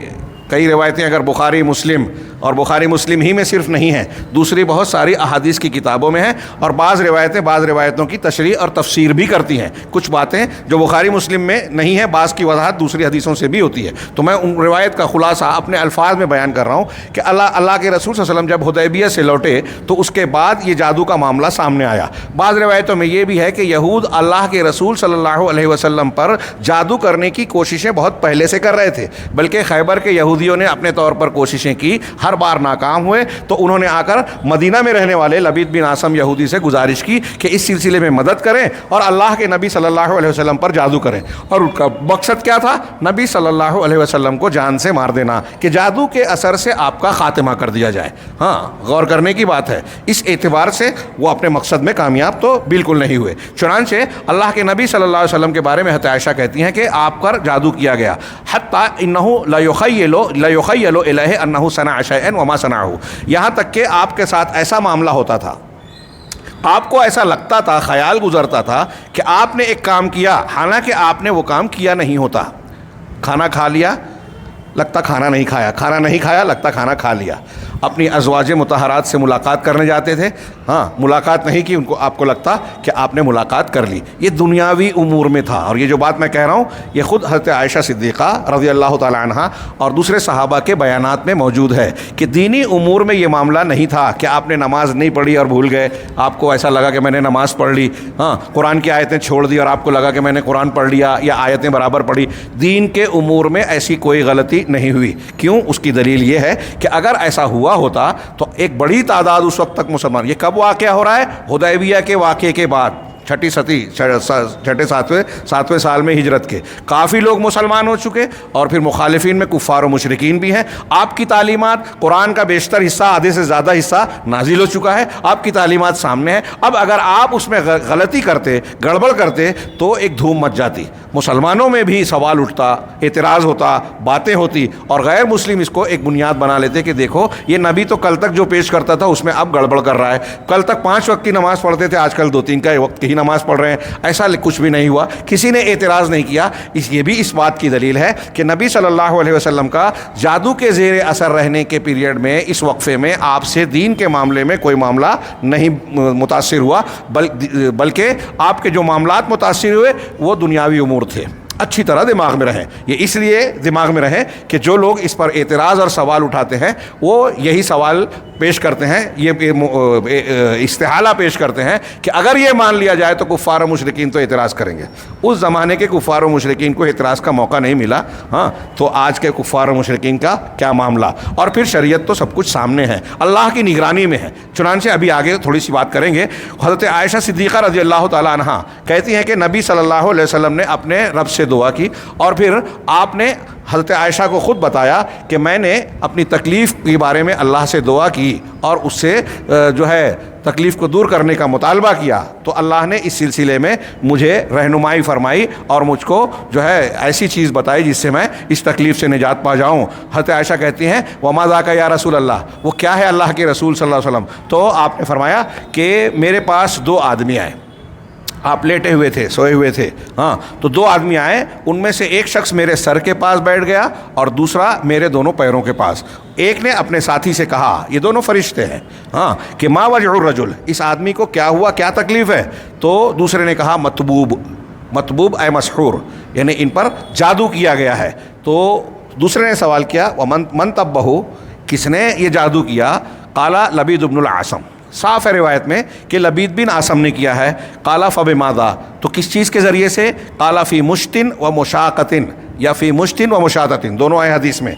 کئی روایتیں اگر بخاری مسلم، اور بخاری مسلم ہی میں صرف نہیں ہیں، دوسری بہت ساری احادیث کی کتابوں میں ہیں، اور بعض روایتوں کی تشریح اور تفسیر بھی کرتی ہیں، کچھ باتیں جو بخاری مسلم میں نہیں ہیں، بعض کی وضاحت دوسری حدیثوں سے بھی ہوتی ہے۔ تو میں ان روایت کا خلاصہ اپنے الفاظ میں بیان کر رہا ہوں کہ اللہ کے رسول صلی اللہ علیہ وسلم جب حدیبیہ سے لوٹے تو اس کے بعد یہ جادو کا معاملہ سامنے آیا۔ بعض روایتوں میں یہ بھی ہے کہ یہود اللہ کے رسول صلی اللہ علیہ وسلم پر جادو کرنے کی کوششیں بہت پہلے سے کر رہے تھے، بلکہ خیبر کے یہودیوں نے اپنے طور پر کوششیں کی، ہر بار بار ناکام ہوئے تو انہوں نے آ کر مدینہ میں رہنے والے لبید بن عاصم یہودی سے گزارش کی کہ اس سلسلے میں مدد کریں اور اللہ کے نبی صلی اللہ علیہ وسلم پر جادو کریں. اور ان کا مقصد کیا تھا؟ نبی صلی اللہ علیہ وسلم کو جان سے مار دینا، کہ جادو کے اثر سے آپ کا خاتمہ کر دیا جائے. ہاں، غور کرنے کی بات ہے. اس اعتبار سے وہ اپنے مقصد میں کامیاب تو بالکل نہیں ہوئے. چنانچہ اللہ کے نبی صلی اللہ علیہ وسلم کے بارے میں حضرت عائشہ کہتی ہیں کہ آپ پر جادو کیا گیا، حتی انہ لیخیل الیہ انہ صنع شیئا وما صنعہ، یہاں تک کہ آپ کے ساتھ ایسا معاملہ ہوتا تھا، آپ کو ایسا لگتا تھا، خیال گزرتا تھا کہ آپ نے ایک کام کیا، حالانکہ آپ نے وہ کام کیا نہیں ہوتا. کھانا کھا لیا، لگتا کھانا نہیں کھایا، کھانا نہیں کھایا، لگتا کھانا کھا لیا. اپنی ازواج مطہرات سے ملاقات کرنے جاتے تھے، ہاں ملاقات نہیں کی، ان کو آپ کو لگتا کہ آپ نے ملاقات کر لی. یہ دنیاوی امور میں تھا. اور یہ جو بات میں کہہ رہا ہوں یہ خود حضرت عائشہ صدیقہ رضی اللہ تعالی عنہا اور دوسرے صحابہ کے بیانات میں موجود ہے کہ دینی امور میں یہ معاملہ نہیں تھا کہ آپ نے نماز نہیں پڑھی اور بھول گئے، آپ کو ایسا لگا کہ میں نے نماز پڑھ لی، ہاں قرآن کی آیتیں چھوڑ دی اور آپ کو لگا کہ میں نے قرآن پڑھ لیا یا آیتیں برابر پڑھی. دین کے امور میں ایسی کوئی غلطی نہیں ہوئی. کیوں؟ اس کی دلیل یہ ہے کہ اگر ایسا ہوا ہوتا تو ایک بڑی تعداد اس وقت تک مسلمان، یہ کب واقعہ ہو رہا ہے؟ حدیبیہ کے واقعے کے بعد، چھٹے ساتویں سال میں ہجرت کے کافی لوگ مسلمان ہو چکے، اور پھر مخالفین میں کفار و مشرکین بھی ہیں. آپ کی تعلیمات، قرآن کا بیشتر حصہ، آدھے سے زیادہ حصہ نازل ہو چکا ہے، آپ کی تعلیمات سامنے ہے. اب اگر آپ اس میں غلطی کرتے، گڑبڑ کرتے تو ایک دھوم مچ جاتی، مسلمانوں میں بھی سوال اٹھتا، اعتراض ہوتا، باتیں ہوتی، اور غیر مسلم اس کو ایک بنیاد بنا لیتے کہ دیکھو یہ نبی تو کل تک جو پیش کرتا تھا اس میں اب گڑبڑ کر رہا ہے، کل تک 5 وقت کی نماز پڑھتے تھے، آج کل 2-3 کا وقت کی نماز پڑھ رہے ہیں. ایسا کچھ بھی نہیں ہوا، کسی نے اعتراض نہیں کیا. یہ بھی اس بات کی دلیل ہے کہ نبی صلی اللہ علیہ وسلم کا جادو کے زیر اثر رہنے کے پیریڈ میں، اس وقفے میں آپ سے دین کے معاملے میں کوئی معاملہ نہیں متاثر ہوا، بلکہ آپ کے جو معاملات متاثر ہوئے وہ دنیاوی امور تھے. اچھی طرح دماغ میں رہیں. یہ اس لیے دماغ میں رہیں کہ جو لوگ اس پر اعتراض اور سوال اٹھاتے ہیں وہ یہی سوال پیش کرتے ہیں، یہ استحالہ پیش کرتے ہیں کہ اگر یہ مان لیا جائے تو کفار و مشرکین تو اعتراض کریں گے. اس زمانے کے کفار و مشرکین کو اعتراض کا موقع نہیں ملا، ہاں تو آج کے کفار و مشرکین کا کیا معاملہ؟ اور پھر شریعت تو سب کچھ سامنے ہے، اللہ کی نگرانی میں ہے. چنانچہ ابھی آگے تھوڑی سی بات کریں گے. حضرت عائشہ صدیقہ رضی اللہ تعالی عنہا کہتی ہیں کہ نبی صلی اللہ علیہ وسلم نے اپنے رب سے دعا کی، اور پھر آپ نے حضرت عائشہ کو خود بتایا کہ میں نے اپنی تکلیف کے بارے میں اللہ سے دعا کی اور اس سے جو ہے تکلیف کو دور کرنے کا مطالبہ کیا، تو اللہ نے اس سلسلے میں مجھے رہنمائی فرمائی اور مجھ کو جو ہے ایسی چیز بتائی جس سے میں اس تکلیف سے نجات پا جاؤں. حضرت عائشہ کہتی ہیں وما ذاک یا رسول اللہ، وہ کیا ہے اللہ کے رسول صلی اللہ علیہ وسلم؟ تو آپ نے فرمایا کہ میرے پاس 2 آدمی آئے، آپ لیٹے ہوئے تھے، سوئے ہوئے تھے، ہاں تو 2 آدمی آئے، ان میں سے ایک شخص میرے سر کے پاس بیٹھ گیا اور دوسرا میرے دونوں پیروں کے پاس. ایک نے اپنے ساتھی سے کہا، یہ دونوں فرشتے ہیں، ہاں کہ ما وجع الرجل، اس آدمی کو کیا ہوا، کیا تکلیف ہے؟ تو دوسرے نے کہا مطبوب اے مسحور، یعنی ان پر جادو کیا گیا ہے. تو دوسرے نے سوال کیا من طبہ، کس نے یہ جادو کیا؟ قال لبید بن العاصم، صاف ہے روایت میں کہ لبید بن عاصم نے کیا ہے. قال فبماذا، تو کس چیز کے ذریعے سے؟ قال فی مشتن و مشاقتن، یا فی مشتن و مشاطتن، دونوں آئے حدیث میں،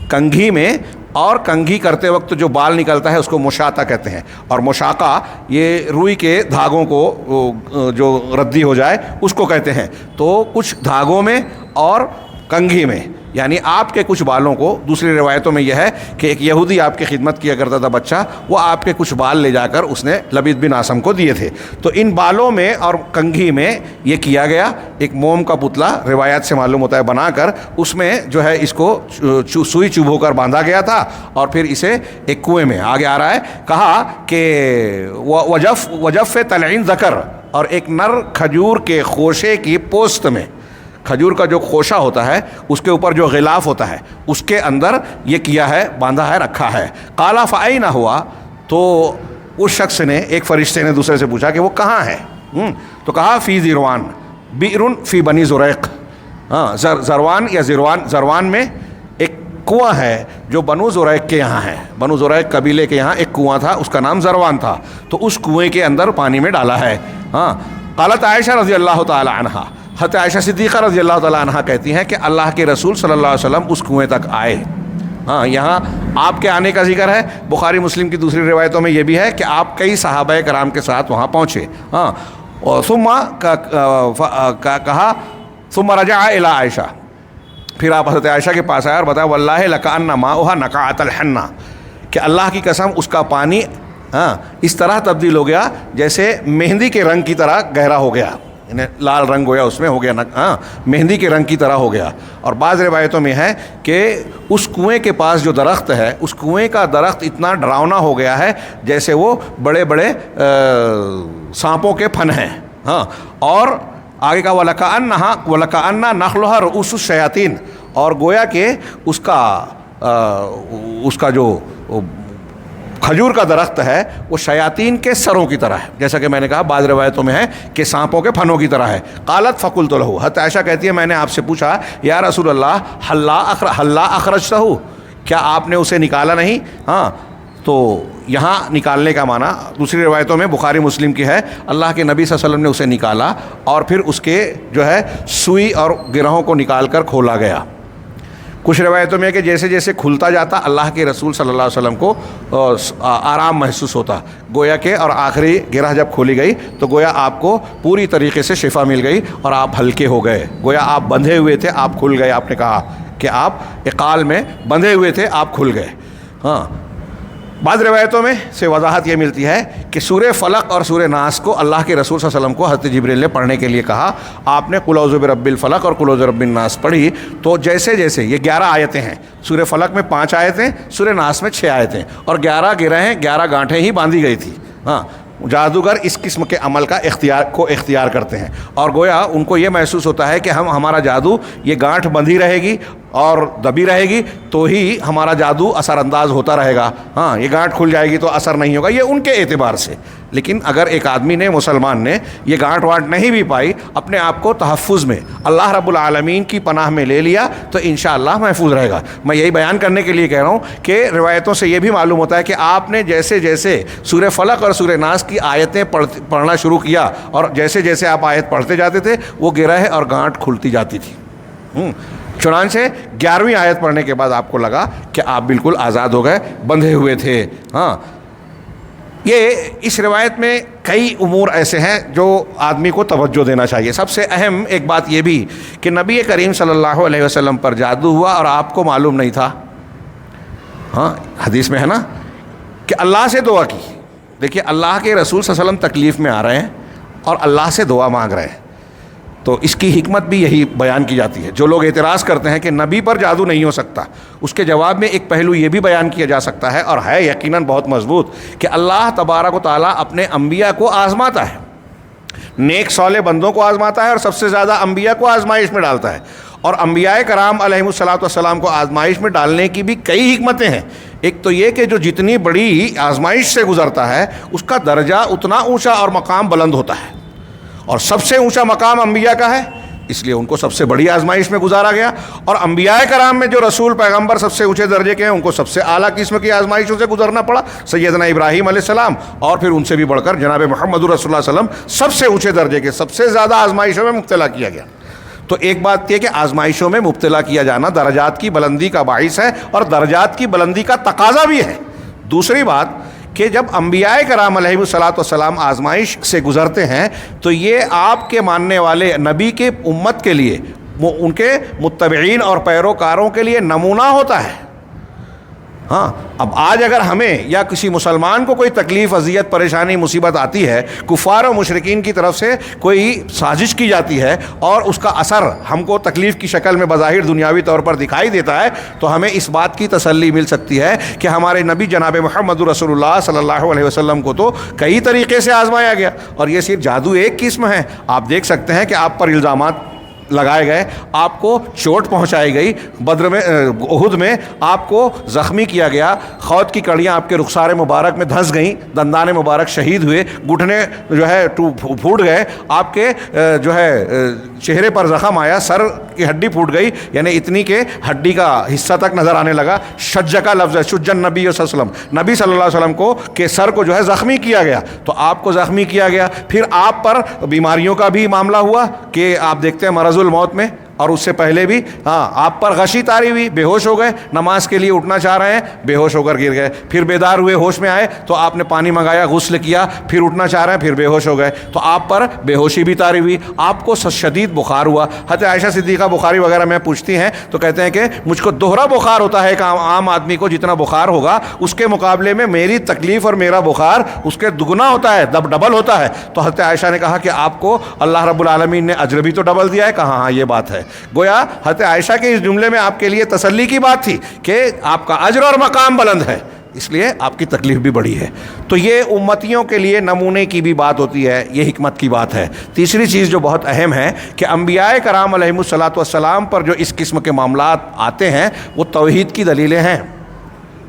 کنگھی میں، اور کنگھی کرتے وقت جو بال نکلتا ہے اس کو مشاطہ کہتے ہیں، اور مشاقہ یہ روئی کے دھاگوں کو جو ردی ہو جائے اس کو کہتے ہیں. تو کچھ دھاگوں میں اور کنگھی میں، یعنی آپ کے کچھ بالوں کو، دوسری روایتوں میں یہ ہے کہ ایک یہودی آپ کی خدمت کیا کرتا تھا بچہ، وہ آپ کے کچھ بال لے جا کر اس نے لبید بن عاصم کو دیے تھے. تو ان بالوں میں اور کنگھی میں یہ کیا گیا، ایک موم کا پتلا روایات سے معلوم ہوتا ہے بنا کر اس میں جو ہے اس کو سوئی چبھو کر باندھا گیا تھا، اور پھر اسے ایک کنویں میں، آگے آ رہا ہے، کہا کہ وجف تلعین ذکر، اور ایک نر کھجور کے خوشے کی پوست میں، کھجور کا جو خوشہ ہوتا ہے اس کے اوپر جو غلاف ہوتا ہے اس کے اندر یہ کیا ہے، باندھا ہے، رکھا ہے. قال فأین ہوا، تو اس شخص نے، ایک فرشتے نے دوسرے سے پوچھا کہ وہ کہاں ہے؟ تو کہا فی زروان، بئر فی بنی زریق، ہاں زروان یا زروان میں ایک کنواں ہے جو بنو زریق کے یہاں ہے. بنو زریق قبیلے کے یہاں ایک کنواں تھا، اس کا نام زروان تھا، تو اس کنویں کے اندر پانی میں ڈالا ہے. ہاں قالت عائشہ رضی اللہ تعالی عنہا، حضرت عائشہ صدیقہ رضی اللہ تعالی عنہ کہتی ہیں کہ اللہ کے رسول صلی اللہ علیہ وسلم اس کنویں تک آئے. ہاں یہاں آپ کے آنے کا ذکر ہے. بخاری مسلم کی دوسری روایتوں میں یہ بھی ہے کہ آپ کئی صحابہ کرام کے ساتھ وہاں پہنچے. ہاں اور ثم کہا ثم رجع الی عائشہ, پھر آپ حضرت عائشہ کے پاس آئے اور بتایا واللہ لکأن ماؤها نقعۃ الحنہ, کہ اللہ کی قسم اس کا پانی اس طرح تبدیل ہو گیا جیسے مہندی کے رنگ کی طرح گہرا ہو گیا, یعنی لال رنگ ہو گیا اس میں, ہو گیا مہندی کے رنگ کی طرح ہو گیا. اور بعض روایتوں میں ہے کہ اس کنویں کے پاس جو درخت ہے, اس کنویں کا درخت اتنا ڈراؤنا ہو گیا ہے جیسے وہ بڑے بڑے سانپوں کے پھن ہیں. ہاں اور آگے کا وَلَكَأَنَّ نَخْلُهَا رُؤُوسُ الشَّيَاطِينِ, اور گویا کہ اس کا جو کھجور کا درخت ہے وہ شیاطین کے سروں کی طرح ہے, جیسا کہ میں نے کہا بعض روایتوں میں ہے کہ سانپوں کے پھنوں کی طرح ہے. قالت فقلت له, حضرت عائشہ کہتی ہے میں نے آپ سے پوچھا یا رسول اللہ حلا اخرجتہ, کیا آپ نے اسے نکالا نہیں؟ ہاں تو یہاں نکالنے کا معنی دوسری روایتوں میں بخاری مسلم کی ہے اللہ کے نبی صلی اللہ علیہ وسلم نے اسے نکالا اور پھر اس کے جو ہے سوئی اور گرہوں کو نکال کر کھولا گیا. کچھ روایتوں میں ہے کہ جیسے جیسے کھلتا جاتا اللہ کے رسول صلی اللہ علیہ وسلم کو آرام محسوس ہوتا, گویا کہ اور آخری گرہ جب کھولی گئی تو گویا آپ کو پوری طریقے سے شفا مل گئی اور آپ ہلکے ہو گئے, گویا آپ بندھے ہوئے تھے آپ کھل گئے. آپ نے کہا کہ آپ اقال میں بندھے ہوئے تھے آپ کھل گئے. ہاں بعض روایتوں میں سے وضاحت یہ ملتی ہے کہ سورہ فلق اور سورہ ناس کو اللہ کے رسول صلی اللہ علیہ وسلم کو حضرت جبریل نے پڑھنے کے لیے کہا. آپ نے قل اعوذ برب الفلق اور قل اعوذ برب الناس پڑھی تو جیسے جیسے یہ 11 آیتیں ہیں, سورہ فلق میں 5 آیتیں, سورہ ناس میں 6 آیتیں اور 11 گرہیں 11 گانٹھیں ہی باندھی گئی تھی. ہاں جادوگر اس قسم کے عمل کا اختیار کرتے ہیں اور گویا ان کو یہ محسوس ہوتا ہے کہ ہمارا جادو یہ گانٹھ بندھی رہے گی اور دبی رہے گی تو ہی ہمارا جادو اثر انداز ہوتا رہے گا. ہاں یہ گانٹھ کھل جائے گی تو اثر نہیں ہوگا, یہ ان کے اعتبار سے. لیکن اگر ایک آدمی نے مسلمان نے یہ گانٹھ واٹ نہیں بھی پائی, اپنے آپ کو تحفظ میں اللہ رب العالمین کی پناہ میں لے لیا تو انشاءاللہ محفوظ رہے گا. میں یہی بیان کرنے کے لیے کہہ رہا ہوں کہ روایتوں سے یہ بھی معلوم ہوتا ہے کہ آپ نے جیسے جیسے سورہ فلق اور سورہ ناس کی آیتیں پڑھنا شروع کیا اور جیسے جیسے آپ آیت پڑھتے جاتے تھے وہ گرہ اور گانٹھ کھلتی جاتی تھی. چنانچہ 11ویں آیت پڑھنے کے بعد آپ کو لگا کہ آپ بالکل آزاد ہو گئے, بندھے ہوئے تھے. ہاں یہ اس روایت میں کئی امور ایسے ہیں جو آدمی کو توجہ دینا چاہیے. سب سے اہم ایک بات یہ بھی کہ نبی کریم صلی اللہ علیہ وسلم پر جادو ہوا اور آپ کو معلوم نہیں تھا. ہاں حدیث میں ہے نا کہ اللہ سے دعا کی. دیکھیے اللہ کے رسول صلی اللہ علیہ وسلم تکلیف میں آ رہے ہیں اور اللہ سے دعا مانگ رہے ہیں, تو اس کی حکمت بھی یہی بیان کی جاتی ہے. جو لوگ اعتراض کرتے ہیں کہ نبی پر جادو نہیں ہو سکتا, اس کے جواب میں ایک پہلو یہ بھی بیان کیا جا سکتا ہے اور ہے یقیناً بہت مضبوط کہ اللہ تبارک و تعالیٰ اپنے انبیاء کو آزماتا ہے, نیک صالح بندوں کو آزماتا ہے اور سب سے زیادہ انبیاء کو آزمائش میں ڈالتا ہے. اور انبیاء کرام علیہم الصلوۃ والسلام کو آزمائش میں ڈالنے کی بھی کئی حکمتیں ہیں. ایک تو یہ کہ جو جتنی بڑی آزمائش سے گزرتا ہے اس کا درجہ اتنا اونچا اور مقام بلند ہوتا ہے, اور سب سے اونچا مقام انبیاء کا ہے اس لیے ان کو سب سے بڑی آزمائش میں گزارا گیا. اور انبیاء کرام میں جو رسول پیغمبر سب سے اونچے درجے کے ہیں ان کو سب سے اعلیٰ قسم کی آزمائشوں سے گزرنا پڑا. سیدنا ابراہیم علیہ السلام اور پھر ان سے بھی بڑھ کر جناب محمد رسول اللہ صلی اللہ علیہ وسلم سب سے اونچے درجے کے, سب سے زیادہ آزمائشوں میں مبتلا کیا گیا. تو ایک بات یہ کہ آزمائشوں میں مبتلا کیا جانا درجات کی بلندی کا باعث ہے اور درجات کی بلندی کا تقاضا بھی ہے. دوسری بات کہ جب انبیاء کرام علیہ الصلوۃ والسلام آزمائش سے گزرتے ہیں تو یہ آپ کے ماننے والے نبی کے امت کے لیے, ان کے متبعین اور پیروکاروں کے لیے نمونہ ہوتا ہے. ہاں اب آج اگر ہمیں یا کسی مسلمان کو کوئی تکلیف اذیت پریشانی مصیبت آتی ہے, کفار و مشرکین کی طرف سے کوئی سازش کی جاتی ہے اور اس کا اثر ہم کو تکلیف کی شکل میں بظاہر دنیاوی طور پر دکھائی دیتا ہے, تو ہمیں اس بات کی تسلی مل سکتی ہے کہ ہمارے نبی جناب محمد رسول اللہ صلی اللہ علیہ وسلم کو تو کئی طریقے سے آزمایا گیا. اور یہ صرف جادو ایک قسم ہے. آپ دیکھ سکتے ہیں کہ آپ پر الزامات لگائے گئے, آپ کو چوٹ پہنچائی گئی, بدر میں احد میں آپ کو زخمی کیا گیا, خود کی کڑیاں آپ کے رخسار مبارک میں دھنس گئیں, دندان مبارک شہید ہوئے, گھٹنے جو ہے پھوٹ گئے, آپ کے جو ہے چہرے پر زخم آیا, سر کی ہڈی پھوٹ گئی, یعنی اتنی کہ ہڈی کا حصہ تک نظر آنے لگا. شج کا لفظ ہے, شجن نبی صلی اللہ علیہ وسلم, نبی صلی اللہ علیہ وسلم کو کہ سر کو جو ہے زخمی کیا گیا, تو آپ کو زخمی کیا گیا. پھر آپ پر بیماریوں کا بھی معاملہ ہوا کہ آپ دیکھتے ہیں مرض الموت میں اور اس سے پہلے بھی آپ پر غشی طاری ہوئی، بے ہوش ہو گئے، نماز کے لیے اٹھنا چاہ رہے ہیں، بے ہوش ہو کر گر گئے، پھر بیدار ہوئے، ہوش میں آئے تو آپ نے پانی منگایا، غسل کیا، پھر اٹھنا چاہ رہے ہیں، پھر بے ہوش ہو گئے، تو آپ پر بے ہوشی بھی طاری ہوئی، آپ کو شدید بخار ہوا۔ حضرت عائشہ صدیقہ بخاری وغیرہ میں پوچھتی ہیں تو کہتے ہیں کہ مجھ کو دوہرا بخار ہوتا ہے، ایک عام آدمی کو جتنا بخار ہوگا اس کے مقابلے میں میری تکلیف اور میرا بخار اس کے دگنا ہوتا ہے، ڈبل ہوتا ہے۔ تو حضرت عائشہ نے کہا کہ آپ کو اللہ رب العالمین نے اجر بھی تو ڈبل دیا ہے، کہا ہاں یہ بات ہے۔ گویا حضرت عائشہ کے اس جملے میں آپ کے لیے تسلی کی بات تھی کہ آپ کا اجر اور مقام بلند ہے، اس لیے آپ کی تکلیف بھی بڑی ہے۔ تو یہ امتیوں کے لیے نمونے کی بھی بات ہوتی ہے، یہ حکمت کی بات ہے۔ تیسری چیز جو بہت اہم ہے کہ انبیاء کرام علیہم الصلاۃ والسلام پر جو اس قسم کے معاملات آتے ہیں وہ توحید کی دلیلیں ہیں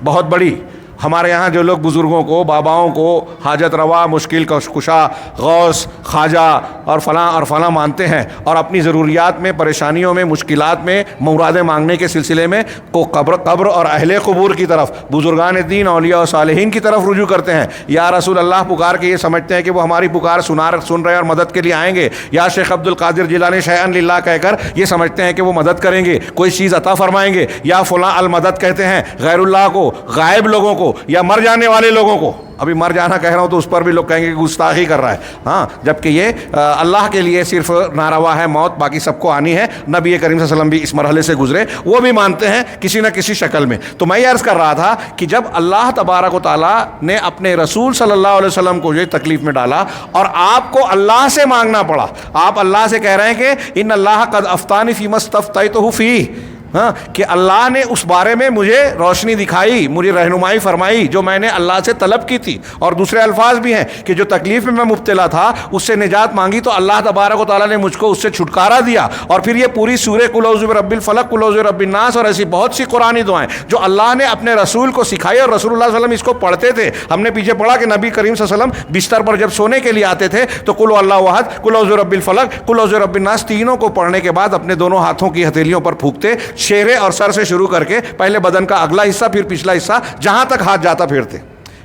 بہت بڑی۔ ہمارے یہاں جو لوگ بزرگوں کو، باباؤں کو حاجت روا، مشکل کشا، غوث، خواجہ اور فلاں مانتے ہیں، اور اپنی ضروریات میں، پریشانیوں میں، مشکلات میں مرادیں مانگنے کے سلسلے میں کو قبر اور اہل قبور کی طرف، بزرگان دین، اولیاء و صالحین کی طرف رجوع کرتے ہیں۔ یا رسول اللہ پکار کے یہ سمجھتے ہیں کہ وہ ہماری پکار سن رہے ہیں اور مدد کے لیے آئیں گے۔ یا شیخ عبد القادر جیلانی شیئن للہ کہہ کر یہ سمجھتے ہیں کہ وہ مدد کریں گے، کوئی چیز عطا فرمائیں گے۔ یا فلاں المدد کہتے ہیں غیر اللہ کو، غائب لوگوں کو، یا مر جانے والے لوگوں کو۔ ابھی مر جانا کہہ رہا ہوں تو اس پر بھی لوگ کہیں گے کہ گستاخی کر رہا ہے، ہاں، جبکہ یہ اللہ کے لیے صرف ناروا ہے موت، باقی سب کو آنی ہے۔ نبی کریم صلی اللہ علیہ وسلم بھی اس مرحلے سے گزرے، وہ بھی مانتے ہیں کسی نہ کسی شکل میں۔ تو میں یہ عرض کر رہا تھا کہ جب اللہ تبارک و تعالیٰ نے اپنے رسول صلی اللہ علیہ وسلم کو یہ تکلیف میں ڈالا اور آپ کو اللہ سے مانگنا پڑا، آپ اللہ سے کہہ رہے ہیں کہ ان اللہ قد افتانی فیما استفتیتہ فیہ، ہاں، کہ اللہ نے اس بارے میں مجھے روشنی دکھائی، مجھے رہنمائی فرمائی جو میں نے اللہ سے طلب کی تھی۔ اور دوسرے الفاظ بھی ہیں کہ جو تکلیف میں مبتلا تھا اس سے نجات مانگی تو اللہ تبارک و تعالیٰ نے مجھ کو اس سے چھٹکارا دیا۔ اور پھر یہ پوری سورہ قل اعوذ برب الفلق، قل اعوذ برب الناس اور ایسی بہت سی قرآنی دعائیں جو اللہ نے اپنے رسول کو سکھائی، اور رسول اللہ صلی اللہ علیہ وسلم اس کو پڑھتے تھے۔ ہم نے پیچھے پڑھا کہ نبی کریم صلی اللہ علیہ وسلم بستر پر جب سونے کے لیے آتے تھے تو قل اللہ احد، قل اعوذ برب الفلق، قل اعوذ برب الناس تینوں کو پڑھنے کے بعد اپنے دونوں ہاتھوں کی ہتھیلیوں پر پھونکتے، چہرے اور سر سے شروع کر کے پہلے بدن کا اگلا حصہ، پھر پچھلا حصہ، جہاں تک ہاتھ جاتا پھرتے۔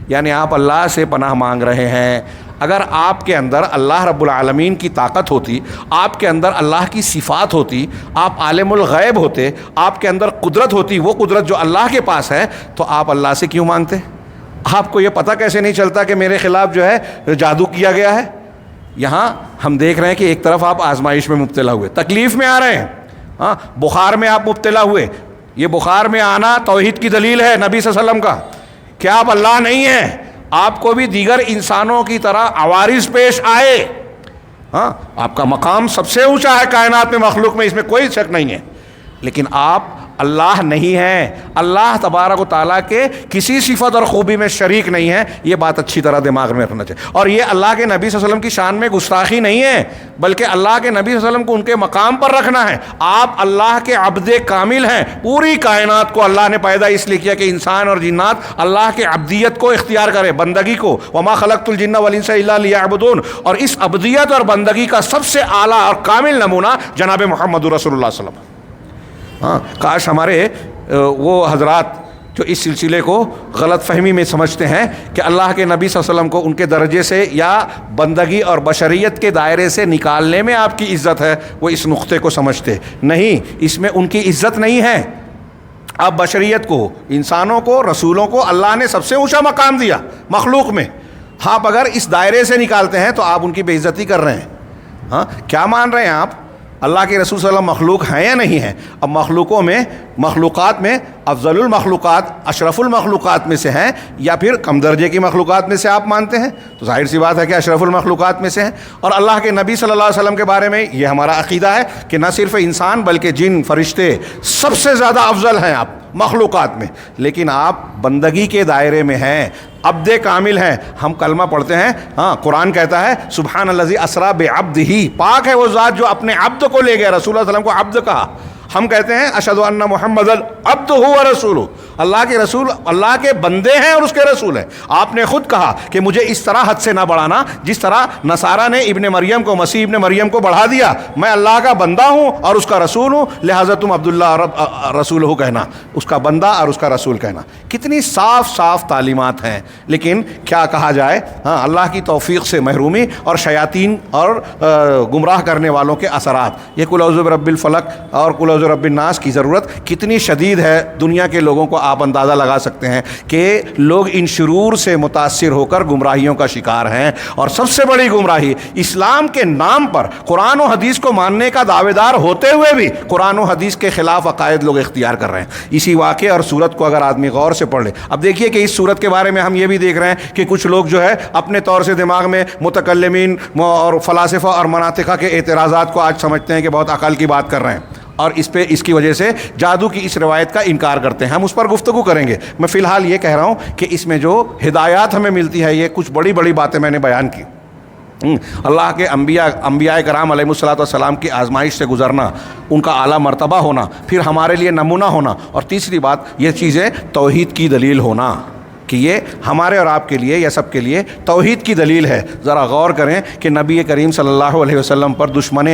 یعنی آپ اللہ سے پناہ مانگ رہے ہیں۔ اگر آپ کے اندر اللہ رب العالمین کی طاقت ہوتی، آپ کے اندر اللہ کی صفات ہوتی، آپ عالم الغیب ہوتے، آپ کے اندر قدرت ہوتی، وہ قدرت جو اللہ کے پاس ہے، تو آپ اللہ سے کیوں مانگتے؟ آپ کو یہ پتہ کیسے نہیں چلتا کہ میرے خلاف جو ہے جادو کیا گیا ہے؟ یہاں ہم دیکھ رہے ہیں کہ ایک طرف آپ آزمائش میں مبتلا ہوئے، تکلیف میں آ رہے ہیں، ہاں، بخار میں آپ مبتلا ہوئے۔ یہ بخار میں آنا توحید کی دلیل ہے نبی صلی اللہ علیہ وسلم کا کہ آپ اللہ نہیں ہیں، آپ کو بھی دیگر انسانوں کی طرح عوارض پیش آئے، ہاں، آپ کا مقام سب سے اونچا ہے کائنات میں، مخلوق میں، اس میں کوئی شک نہیں ہے، لیکن آپ اللہ نہیں ہیں، اللہ تبارک و تعالیٰ کے کسی صفت اور خوبی میں شریک نہیں ہے۔ یہ بات اچھی طرح دماغ میں رکھنا چاہیے۔ اور یہ اللہ کے نبی صلی اللہ علیہ وسلم کی شان میں گستاخی نہیں ہے، بلکہ اللہ کے نبی صلی اللہ علیہ وسلم کو ان کے مقام پر رکھنا ہے۔ آپ اللہ کے عبد کامل ہیں، پوری کائنات کو اللہ نے پیدا اس لیے کیا کہ انسان اور جنات اللہ کے عبدیت کو اختیار کرے، بندگی کو۔ وما خلقت الجن والانس الا لیعبدون۔ اور اس عبدیت اور بندگی کا سب سے اعلیٰ اور کامل نمونہ جناب محمد رسول اللہ صلی اللہ علیہ وسلم۔ ہاں، کاش ہمارے وہ حضرات جو اس سلسلے کو غلط فہمی میں سمجھتے ہیں کہ اللہ کے نبی صلی اللہ علیہ وسلم کو ان کے درجے سے یا بندگی اور بشریت کے دائرے سے نکالنے میں آپ کی عزت ہے، وہ اس نقطے کو سمجھتے نہیں، اس میں ان کی عزت نہیں ہے۔ آپ بشریت کو، انسانوں کو، رسولوں کو اللہ نے سب سے اونچا مقام دیا مخلوق میں، آپ اگر اس دائرے سے نکالتے ہیں تو آپ ان کی بے عزتی کر رہے ہیں۔ ہاں، کیا مان رہے ہیں آپ؟ اللہ کے رسول صلی اللہ علیہ وسلم مخلوق ہیں یا نہیں ہیں؟ اب مخلوقات میں افضل المخلوقات، اشرف المخلوقات میں سے ہیں، یا پھر کم درجے کی مخلوقات میں سے آپ مانتے ہیں؟ تو ظاہر سی بات ہے کہ اشرف المخلوقات میں سے ہیں۔ اور اللہ کے نبی صلی اللہ علیہ وسلم کے بارے میں یہ ہمارا عقیدہ ہے کہ نہ صرف انسان بلکہ جن، فرشتے سب سے زیادہ افضل ہیں آپ مخلوقات میں، لیکن آپ بندگی کے دائرے میں ہیں، عبد کامل ہیں۔ ہم کلمہ پڑھتے ہیں، ہاں، قرآن کہتا ہے سبحان الذی اسریٰ بعبدہ، پاک ہے وہ ذات جو اپنے عبد کو لے گیا۔ رسول اللہ صلی اللہ علیہ وسلم کو عبد کہا۔ ہم کہتے ہیں اشہد ان محمد عبدہ و رسولہ، اللہ کے رسول، اللہ کے بندے ہیں اور اس کے رسول ہیں۔ آپ نے خود کہا کہ مجھے اس طرح حد سے نہ بڑھانا جس طرح نصارہ نے ابن مریم کو، مسیح ابن مریم کو بڑھا دیا۔ میں اللہ کا بندہ ہوں اور اس کا رسول ہوں، لہٰذا تم عبداللہ رسولہ کہنا، اس کا بندہ اور اس کا رسول کہنا۔ کتنی صاف صاف تعلیمات ہیں، لیکن کیا کہا جائے، ہاں اللہ کی توفیق سے محرومی اور شیاطین اور گمراہ کرنے والوں کے اثرات۔ یہ قل اعوذ برب الفلق اور قل اعوذ برب الناس کی ضرورت کتنی شدید ہے دنیا کے لوگوں کو آپ اندازہ لگا سکتے ہیں کہ لوگ ان شرور سے متاثر ہو کر گمراہیوں کا شکار ہیں۔ اور سب سے بڑی گمراہی، اسلام کے نام پر قرآن و حدیث کو ماننے کا دعوے دار ہوتے ہوئے بھی قرآن و حدیث کے خلاف عقائد لوگ اختیار کر رہے ہیں۔ اسی واقعے اور صورت کو اگر آدمی غور سے پڑھ لے، اب دیکھیے کہ اس صورت کے بارے میں ہم یہ بھی دیکھ رہے ہیں کہ کچھ لوگ جو ہے اپنے طور سے دماغ میں متکلمین اور فلاسفہ اور مناطقہ کے اعتراضات کو آج سمجھتے ہیں کہ بہت عقل کی بات کر رہے ہیں، اور اس کی وجہ سے جادو کی اس روایت کا انکار کرتے ہیں۔ ہم اس پر گفتگو کریں گے۔ میں فی الحال یہ کہہ رہا ہوں کہ اس میں جو ہدایات ہمیں ملتی ہے، یہ کچھ بڑی بڑی باتیں میں نے بیان کی۔ اللہ کے انبیاء کرام علیہ الصلوۃ والسلام کی آزمائش سے گزرنا، ان کا اعلیٰ مرتبہ ہونا، پھر ہمارے لیے نمونہ ہونا، اور تیسری بات یہ چیزیں توحید کی دلیل ہونا کہ یہ ہمارے اور آپ کے لیے یا سب کے لیے توحید کی دلیل ہے۔ ذرا غور کریں کہ نبی کریم صلی اللہ علیہ وسلم پر دشمن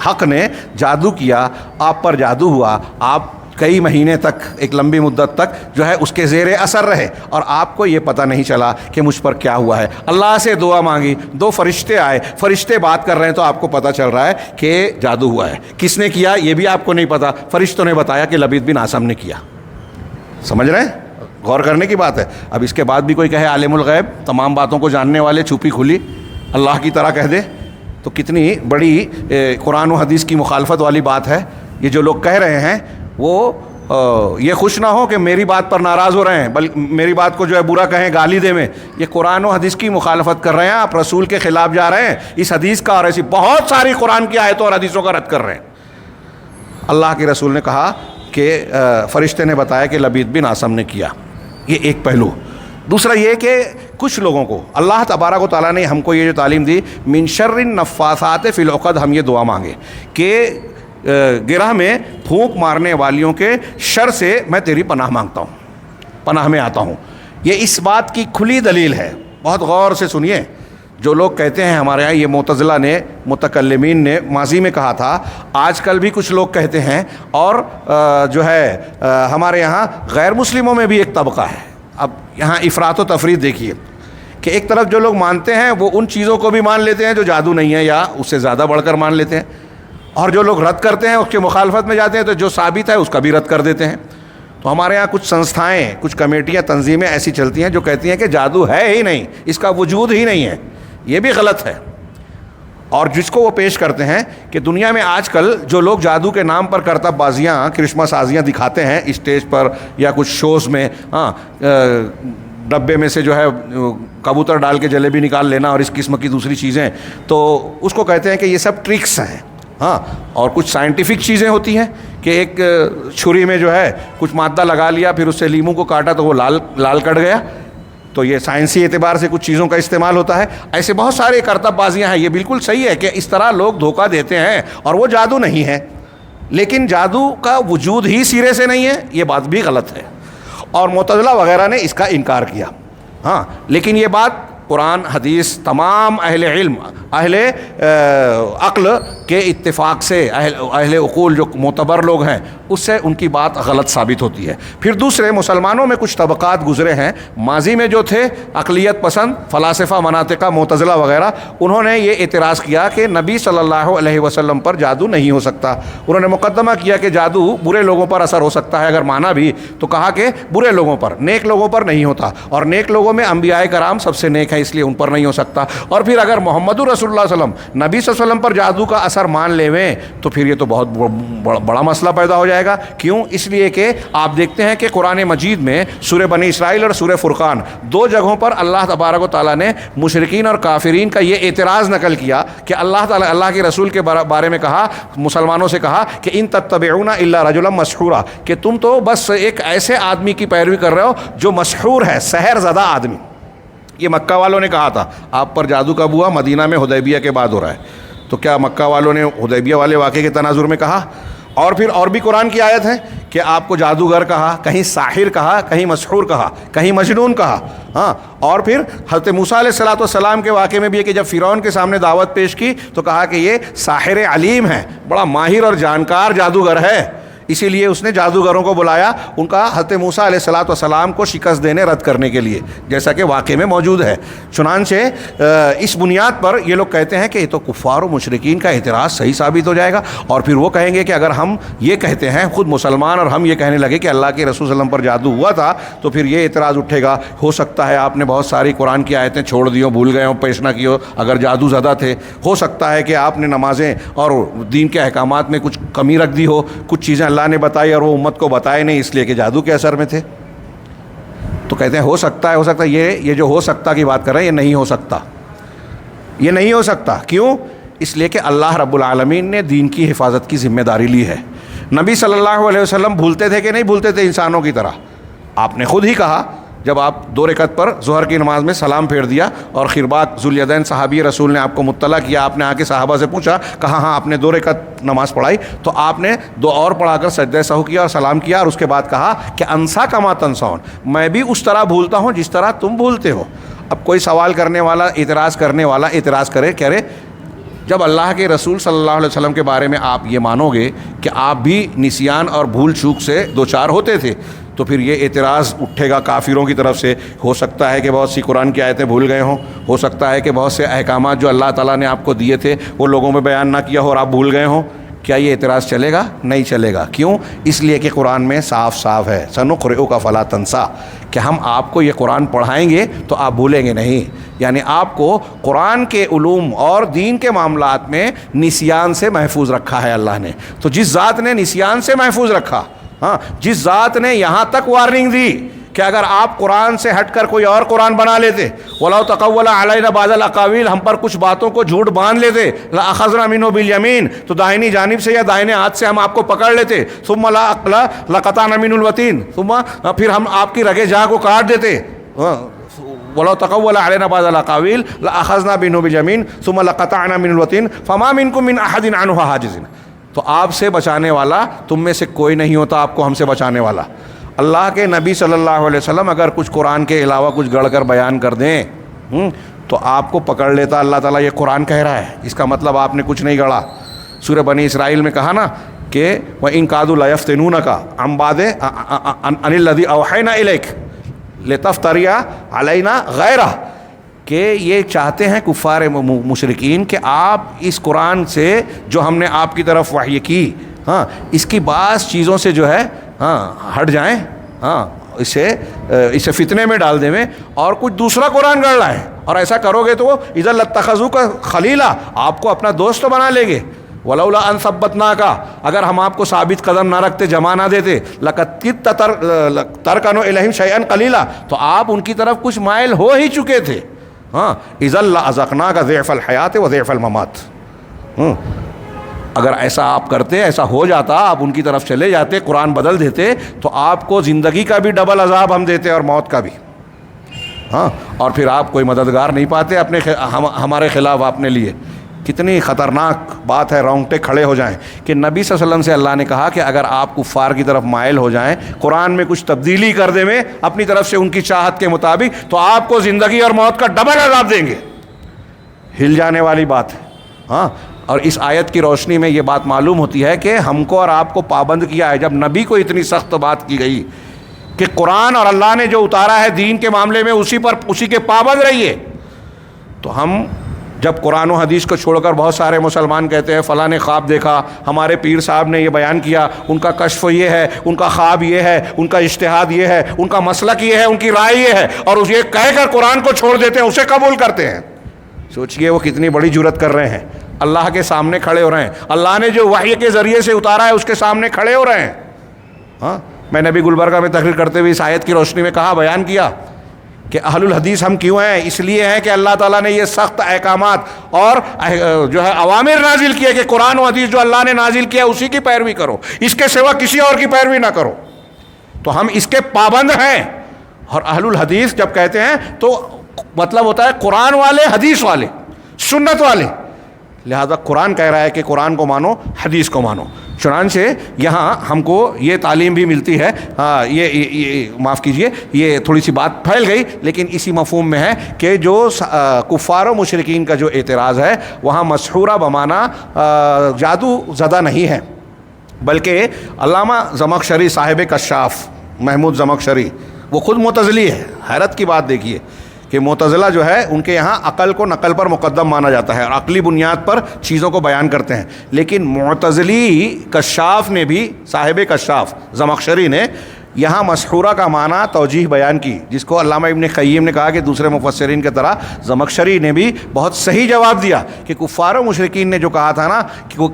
حق نے جادو کیا، آپ پر جادو ہوا، آپ کئی مہینے تک، ایک لمبی مدت تک جو ہے اس کے زیر اثر رہے، اور آپ کو یہ پتہ نہیں چلا کہ مجھ پر کیا ہوا ہے۔ اللہ سے دعا مانگی، دو فرشتے آئے، فرشتے بات کر رہے ہیں تو آپ کو پتہ چل رہا ہے کہ جادو ہوا ہے۔ کس نے کیا یہ بھی آپ کو نہیں پتہ، فرشتوں نے بتایا کہ لبید بن عاصم نے کیا۔ سمجھ رہے ہیں؟ غور کرنے کی بات ہے۔ اب اس کے بعد بھی کوئی کہے عالم الغیب، تمام باتوں کو جاننے والے، چھپی کھلی اللہ کی طرح کہہ دے، تو کتنی بڑی قرآن و حدیث کی مخالفت والی بات ہے۔ یہ جو لوگ کہہ رہے ہیں وہ یہ خوش نہ ہو کہ میری بات پر ناراض ہو رہے ہیں، بلکہ میری بات کو جو ہے برا کہیں، گالی دے میں، یہ قرآن و حدیث کی مخالفت کر رہے ہیں، آپ رسول کے خلاف جا رہے ہیں، اس حدیث کا اور ایسی بہت ساری قرآن کی آیتوں اور حدیثوں کا رد کر رہے ہیں۔ اللہ کے رسول نے کہا کہ فرشتے نے بتایا کہ لبید بن عاصم نے کیا، یہ ایک پہلو۔ دوسرا یہ کہ کچھ لوگوں کو اللہ تبارک و تعالیٰ نے ہم کو یہ جو تعلیم دی، من شر النفاثات فی العقد، ہم یہ دعا مانگے کہ گرہ میں پھونک مارنے والیوں کے شر سے میں تیری پناہ مانگتا ہوں، پناہ میں آتا ہوں۔ یہ اس بات کی کھلی دلیل ہے، بہت غور سے سنیے۔ جو لوگ کہتے ہیں ہمارے یہاں، یہ معتزلہ نے، متکلمین نے ماضی میں کہا تھا، آج کل بھی کچھ لوگ کہتے ہیں، اور جو ہے ہمارے یہاں غیر مسلموں میں بھی ایک طبقہ ہے۔ اب یہاں افراط و تفریط دیکھیے کہ ایک طرف جو لوگ مانتے ہیں وہ ان چیزوں کو بھی مان لیتے ہیں جو جادو نہیں ہے یا اس سے زیادہ بڑھ کر مان لیتے ہیں، اور جو لوگ رد کرتے ہیں اس کے مخالفت میں جاتے ہیں تو جو ثابت ہے اس کا بھی رد کر دیتے ہیں۔ تو ہمارے ہاں کچھ سنستھائیں، کچھ کمیٹیاں، تنظیمیں ایسی چلتی ہیں جو کہتی ہیں کہ جادو ہے ہی نہیں، اس کا وجود ہی نہیں ہے۔ یہ بھی غلط ہے، اور جس کو وہ پیش کرتے ہیں کہ دنیا میں آج کل جو لوگ جادو کے نام پر کرتب بازیاں، کرشمہ سازیاں دکھاتے ہیں اسٹیج پر یا کچھ شوز میں، ڈبے میں سے جو ہے کبوتر ڈال کے جلیبی نکال لینا اور اس قسم کی دوسری چیزیں، تو اس کو کہتے ہیں کہ یہ سب ٹرکس ہیں۔ اور کچھ سائنٹیفک چیزیں ہوتی ہیں کہ ایک چھری میں جو ہے کچھ مادہ لگا لیا، پھر اس سے لیموں کو کاٹا تو وہ لال کٹ گیا، تو یہ سائنسی اعتبار سے کچھ چیزوں کا استعمال ہوتا ہے۔ ایسے بہت سارے کرتب بازیاں ہیں۔ یہ بالکل صحیح ہے کہ اس طرح لوگ دھوکہ دیتے ہیں، اور وہ جادو نہیں ہے، لیکن جادو کا وجود ہی سرے سے نہیں ہے، یہ بات بھی غلط ہے، اور معتزلہ وغیرہ نے اس کا انکار کیا۔ لیکن یہ بات قرآن، حدیث، تمام اہل علم، اہل عقل کے اتفاق سے، اہل عقول جو معتبر لوگ ہیں، اس سے ان کی بات غلط ثابت ہوتی ہے۔ پھر دوسرے مسلمانوں میں کچھ طبقات گزرے ہیں ماضی میں جو تھے عقلیت پسند، فلاسفہ، مناطقہ، معتزلہ وغیرہ، انہوں نے یہ اعتراض کیا کہ نبی صلی اللہ علیہ وسلم پر جادو نہیں ہو سکتا۔ انہوں نے مقدمہ کیا کہ جادو برے لوگوں پر اثر ہو سکتا ہے، اگر مانا بھی تو کہا کہ برے لوگوں پر، نیک لوگوں پر نہیں ہوتا، اور نیک لوگوں میں انبیاء کرام سب سے نیک ہیں، اس لیے ان پر نہیں ہو سکتا۔ اور پھر اگر محمد رسول اللہ صلی اللہ علیہ وسلم، نبی صلی اللہ علیہ وسلم پر جادو کا اثر مان لیویں تو پھر یہ تو بہت بڑا مسئلہ پیدا ہو جائے گا۔ کیوں؟ اس لیے کہ آپ دیکھتے ہیں کہ قرآن مجید میں سورہ بنی اسرائیل اور سورہ فرقان، دو جگہوں پر اللہ تبارک و تعالیٰ نے مشرکین اور کافرین کا یہ اعتراض نقل کیا کہ اللہ تعالیٰ اللہ کے رسول کے بارے میں کہا، مسلمانوں سے کہا کہ ان تتبعون الا رجلا مسحورا، کہ تم تو بس ایک ایسے آدمی کی پیروی کر رہے ہو جو مسحور ہے، سحر زدہ آدمی۔ یہ مکہ والوں نے کہا تھا۔ آپ پر جادو کب ہوا؟ مدینہ میں حدیبیہ کے بعد ہو رہا ہے۔ تو کیا مکہ والوں نے حدیبیہ والے واقعے کے تناظر میں کہا؟ اور پھر اور بھی قرآن کی آیت ہے کہ آپ کو جادوگر کہا، کہیں ساحر کہا، کہیں مسحور کہا، کہیں مجنون کہا. ہاں، اور پھر حضرت موسیٰ علیہ الصلوۃ والسلام کے واقعے میں بھی ہے کہ جب فرعون کے سامنے دعوت پیش کی تو کہا کہ یہ ساحر علیم ہے، بڑا ماہر اور جانکار جادوگر ہے. اسی لیے اس نے جادوگروں کو بلایا ان کا حضرت موسیٰ علیہ الصلوۃ والسلام کو شکست دینے رد کرنے کے لیے، جیسا کہ واقعے میں موجود ہے. چنانچہ اس بنیاد پر یہ لوگ کہتے ہیں کہ یہ تو کفار و مشرکین کا اعتراض صحیح ثابت ہو جائے گا. اور پھر وہ کہیں گے کہ اگر ہم یہ کہتے ہیں خود مسلمان اور ہم یہ کہنے لگے کہ اللہ کے رسول صلی اللہ علیہ وسلم پر جادو ہوا تھا تو پھر یہ اعتراض اٹھے گا، ہو سکتا ہے آپ نے بہت ساری قرآن کی آیتیں چھوڑ دی ہوں، بھول گئے ہوں، پیش نہ کی ہو اگر جادو زدہ تھے. ہو سکتا ہے کہ آپ نے نمازیں اور دین کے احکامات میں کچھ کمی رکھ دی ہو، کچھ چیزیں اللہ نے بتائی اور وہ امت کو بتائے نہیں اس لیے کہ جادو کے اثر میں تھے. تو کہتے ہیں ہو سکتا ہے، ہو سکتا ہے. یہ جو ہو سکتا کی بات کر رہے ہیں یہ نہیں ہو سکتا، یہ نہیں ہو سکتا. کیوں؟ اس لیے کہ اللہ رب العالمین نے دین کی حفاظت کی ذمہ داری لی ہے. نبی صلی اللہ علیہ وسلم بھولتے تھے کہ نہیں بھولتے تھے انسانوں کی طرح؟ آپ نے خود ہی کہا جب آپ 2 رکعت پر ظہر کی نماز میں سلام پھیر دیا اور خرباق ذوالیدین صحابی رسول نے آپ کو مطلع کیا، آپ نے آ کے صحابہ سے پوچھا، کہا ہاں آپ نے 2 رکعت نماز پڑھائی، تو آپ نے 2 اور پڑھا کر سجدہ سہو کیا اور سلام کیا اور اس کے بعد کہا کہ انسا کما تنسون، میں بھی اس طرح بھولتا ہوں جس طرح تم بھولتے ہو. اب کوئی سوال کرنے والا، اعتراض کرنے والا اعتراض کرے، کہہ رہے جب اللہ کے رسول صلی اللہ علیہ وسلم کے بارے میں آپ یہ مانو گے کہ آپ بھی نسیان اور بھول چوک سے دوچار ہوتے تھے تو پھر یہ اعتراض اٹھے گا کافروں کی طرف سے. ہو سکتا ہے کہ بہت سی قرآن کی آیتیں بھول گئے ہوں، ہو سکتا ہے کہ بہت سے احکامات جو اللہ تعالیٰ نے آپ کو دیے تھے وہ لوگوں میں بیان نہ کیا ہو اور آپ بھول گئے ہوں. کیا یہ اعتراض چلے گا؟ نہیں چلے گا. کیوں؟ اس لیے کہ قرآن میں صاف صاف ہے سنقرئک فلا تنسیٰ کہ ہم آپ کو یہ قرآن پڑھائیں گے تو آپ بھولیں گے نہیں. یعنی آپ کو قرآن کے علوم اور دین کے معاملات میں نسیان سے محفوظ رکھا ہے اللہ نے. تو جس ذات نے نسیان سے محفوظ رکھا، ہاں، جس ذات نے یہاں تک وارننگ دی کہ اگر آپ قرآن سے ہٹ کر کوئی اور قرآن بنا لیتے، وَلَوْ تَقَوَّلَ عَلَيْنَا بَعْضَ الْأَقَاوِيلِ، ہم پر کچھ باتوں کو جھوٹ باندھ لیتے، لَأَخَذْنَا مِنْهُ بِالْيَمِينِ، تو دائنی جانب سے یا دائنے ہاتھ سے ہم آپ کو پکڑ لیتے، ثُمَّ لَقَطَعْنَا مِنْهُ الْوَتِينَ، ثم پھر ہم آپ کی رگے جاں کو کاٹ دیتے. وَلَوْ تَقَوَّلَ عَلَيْنَا بَعْضَ الْأَقَاوِيلِ لَأَخَذْنَا مِنْهُ بِالْيَمِينِ ثُمَّ لَقَطَعْنَا مِنْهُ الْوَتِينَ فَمَا مِنْكُم مِّنْ أَحَدٍ عَنْهُ حَاجِزٍ. تو آپ سے بچانے والا تم میں سے کوئی نہیں ہوتا آپ کو ہم سے بچانے والا. اللہ کے نبی صلی اللہ علیہ وسلم اگر کچھ قرآن کے علاوہ کچھ گڑھ کر بیان کر دیں تو آپ کو پکڑ لیتا. اللہ تعالیٰ یہ قرآن کہہ رہا ہے، اس کا مطلب آپ نے کچھ نہیں گڑھا. سورہ بنی اسرائیل میں کہا نا کہ وَإِن كَادُوا لَيَفْتِنُونَكَ عَن بَعْضِ عَنِ الَّذِي أَوْحَيْنَا إِلَيْكَ لِتَفْتَرِيَ عَلَيْنَا غَيْرَهُ، کہ یہ چاہتے ہیں کفار مشرکین کہ آپ اس قرآن سے جو ہم نے آپ کی طرف وحی کی، ہاں، اس کی بعض چیزوں سے جو ہے ہاں ہٹ جائیں، ہاں، اسے فتنے میں ڈال دیں میں اور کچھ دوسرا قرآن گڑھ لائیں. اور ایسا کرو گے تو وہ اذا لاتخذوک خلیلا، آپ کو اپنا دوست بنا لیں گے. ولولا ان ثبتناک، اگر ہم آپ کو ثابت قدم نہ رکھتے، جمع نہ دیتے، لقد ترکنوا الیہم شیئا قلیلا، تو آپ ان کی طرف کچھ مائل ہو ہی چکے تھے. ہاں، اذا لاذقناک ضعف الحیات و ضعف الممات. اگر ایسا آپ کرتے، ایسا ہو جاتا، آپ ان کی طرف چلے جاتے، قرآن بدل دیتے، تو آپ کو زندگی کا بھی ڈبل عذاب ہم دیتے اور موت کا بھی. ہاں، اور پھر آپ کوئی مددگار نہیں پاتے اپنے ہمارے خلاف آپ نے لیے. کتنی خطرناک بات ہے، رونگٹے کھڑے ہو جائیں کہ نبی صلی اللہ علیہ وسلم سے اللہ نے کہا کہ اگر آپ کفار کی طرف مائل ہو جائیں، قرآن میں کچھ تبدیلی کر دیں میں اپنی طرف سے ان کی چاہت کے مطابق، تو آپ کو زندگی اور موت کا ڈبل عذاب دیں گے. ہل جانے والی بات ہے. ہاں، اور اس آیت کی روشنی میں یہ بات معلوم ہوتی ہے کہ ہم کو اور آپ کو پابند کیا ہے. جب نبی کو اتنی سخت بات کی گئی کہ قرآن اور اللہ نے جو اتارا ہے دین کے معاملے میں اسی کے پابند رہیے، تو ہم جب قرآن و حدیث کو چھوڑ کر بہت سارے مسلمان کہتے ہیں فلاں نے خواب دیکھا، ہمارے پیر صاحب نے یہ بیان کیا، ان کا کشف یہ ہے، ان کا خواب یہ ہے، ان کا اجتہاد یہ ہے، ان کا مسلک یہ ہے، ان کی رائے یہ ہے، اور یہ کہہ کر قرآن کو چھوڑ دیتے ہیں، اسے قبول کرتے ہیں. سوچئے وہ کتنی بڑی جرت کر رہے ہیں. اللہ کے سامنے کھڑے ہو رہے ہیں، اللہ نے جو وحی کے ذریعے سے اتارا ہے اس کے سامنے کھڑے ہو رہے ہیں. ہاں، میں نے بھی گلبرگہ میں تقریر کرتے ہوئے اس آیت کی روشنی میں کہا، بیان کیا کہ اہل الحدیث ہم کیوں ہیں؟ اس لیے ہیں کہ اللہ تعالیٰ نے یہ سخت احکامات اور جو ہے اوامر نازل کیے کہ قرآن و حدیث جو اللہ نے نازل کیا اسی کی پیروی کرو، اس کے سوا کسی اور کی پیروی نہ کرو. تو ہم اس کے پابند ہیں. اور اہل الحدیث جب کہتے ہیں تو مطلب ہوتا ہے قرآن والے، حدیث والے، سنت والے. لہذا قرآن کہہ رہا ہے کہ قرآن کو مانو، حدیث کو مانو. چنانچہ یہاں ہم کو یہ تعلیم بھی ملتی ہے، یہ معاف کیجئے، یہ تھوڑی سی بات پھیل گئی لیکن اسی مفہوم میں ہے کہ جو کفار و مشرکین کا جو اعتراض ہے وہاں مسحورہ بمانا جادو زدہ نہیں ہے، بلکہ علامہ زمخشری صاحب کشاف محمود زمخشری وہ خود معتزلی ہے. حیرت کی بات دیکھیے کہ معتزلہ جو ہے ان کے یہاں عقل کو نقل پر مقدم مانا جاتا ہے اور عقلی بنیاد پر چیزوں کو بیان کرتے ہیں، لیکن معتزلی کشاف نے بھی، صاحب کشاف زمخشری نے یہاں مسحورہ کا معنی توجیہ بیان کی، جس کو علامہ ابن قیم نے کہا کہ دوسرے مفسرین کی طرح زمخشری نے بھی بہت صحیح جواب دیا کہ کفار و مشرکین نے جو کہا تھا نا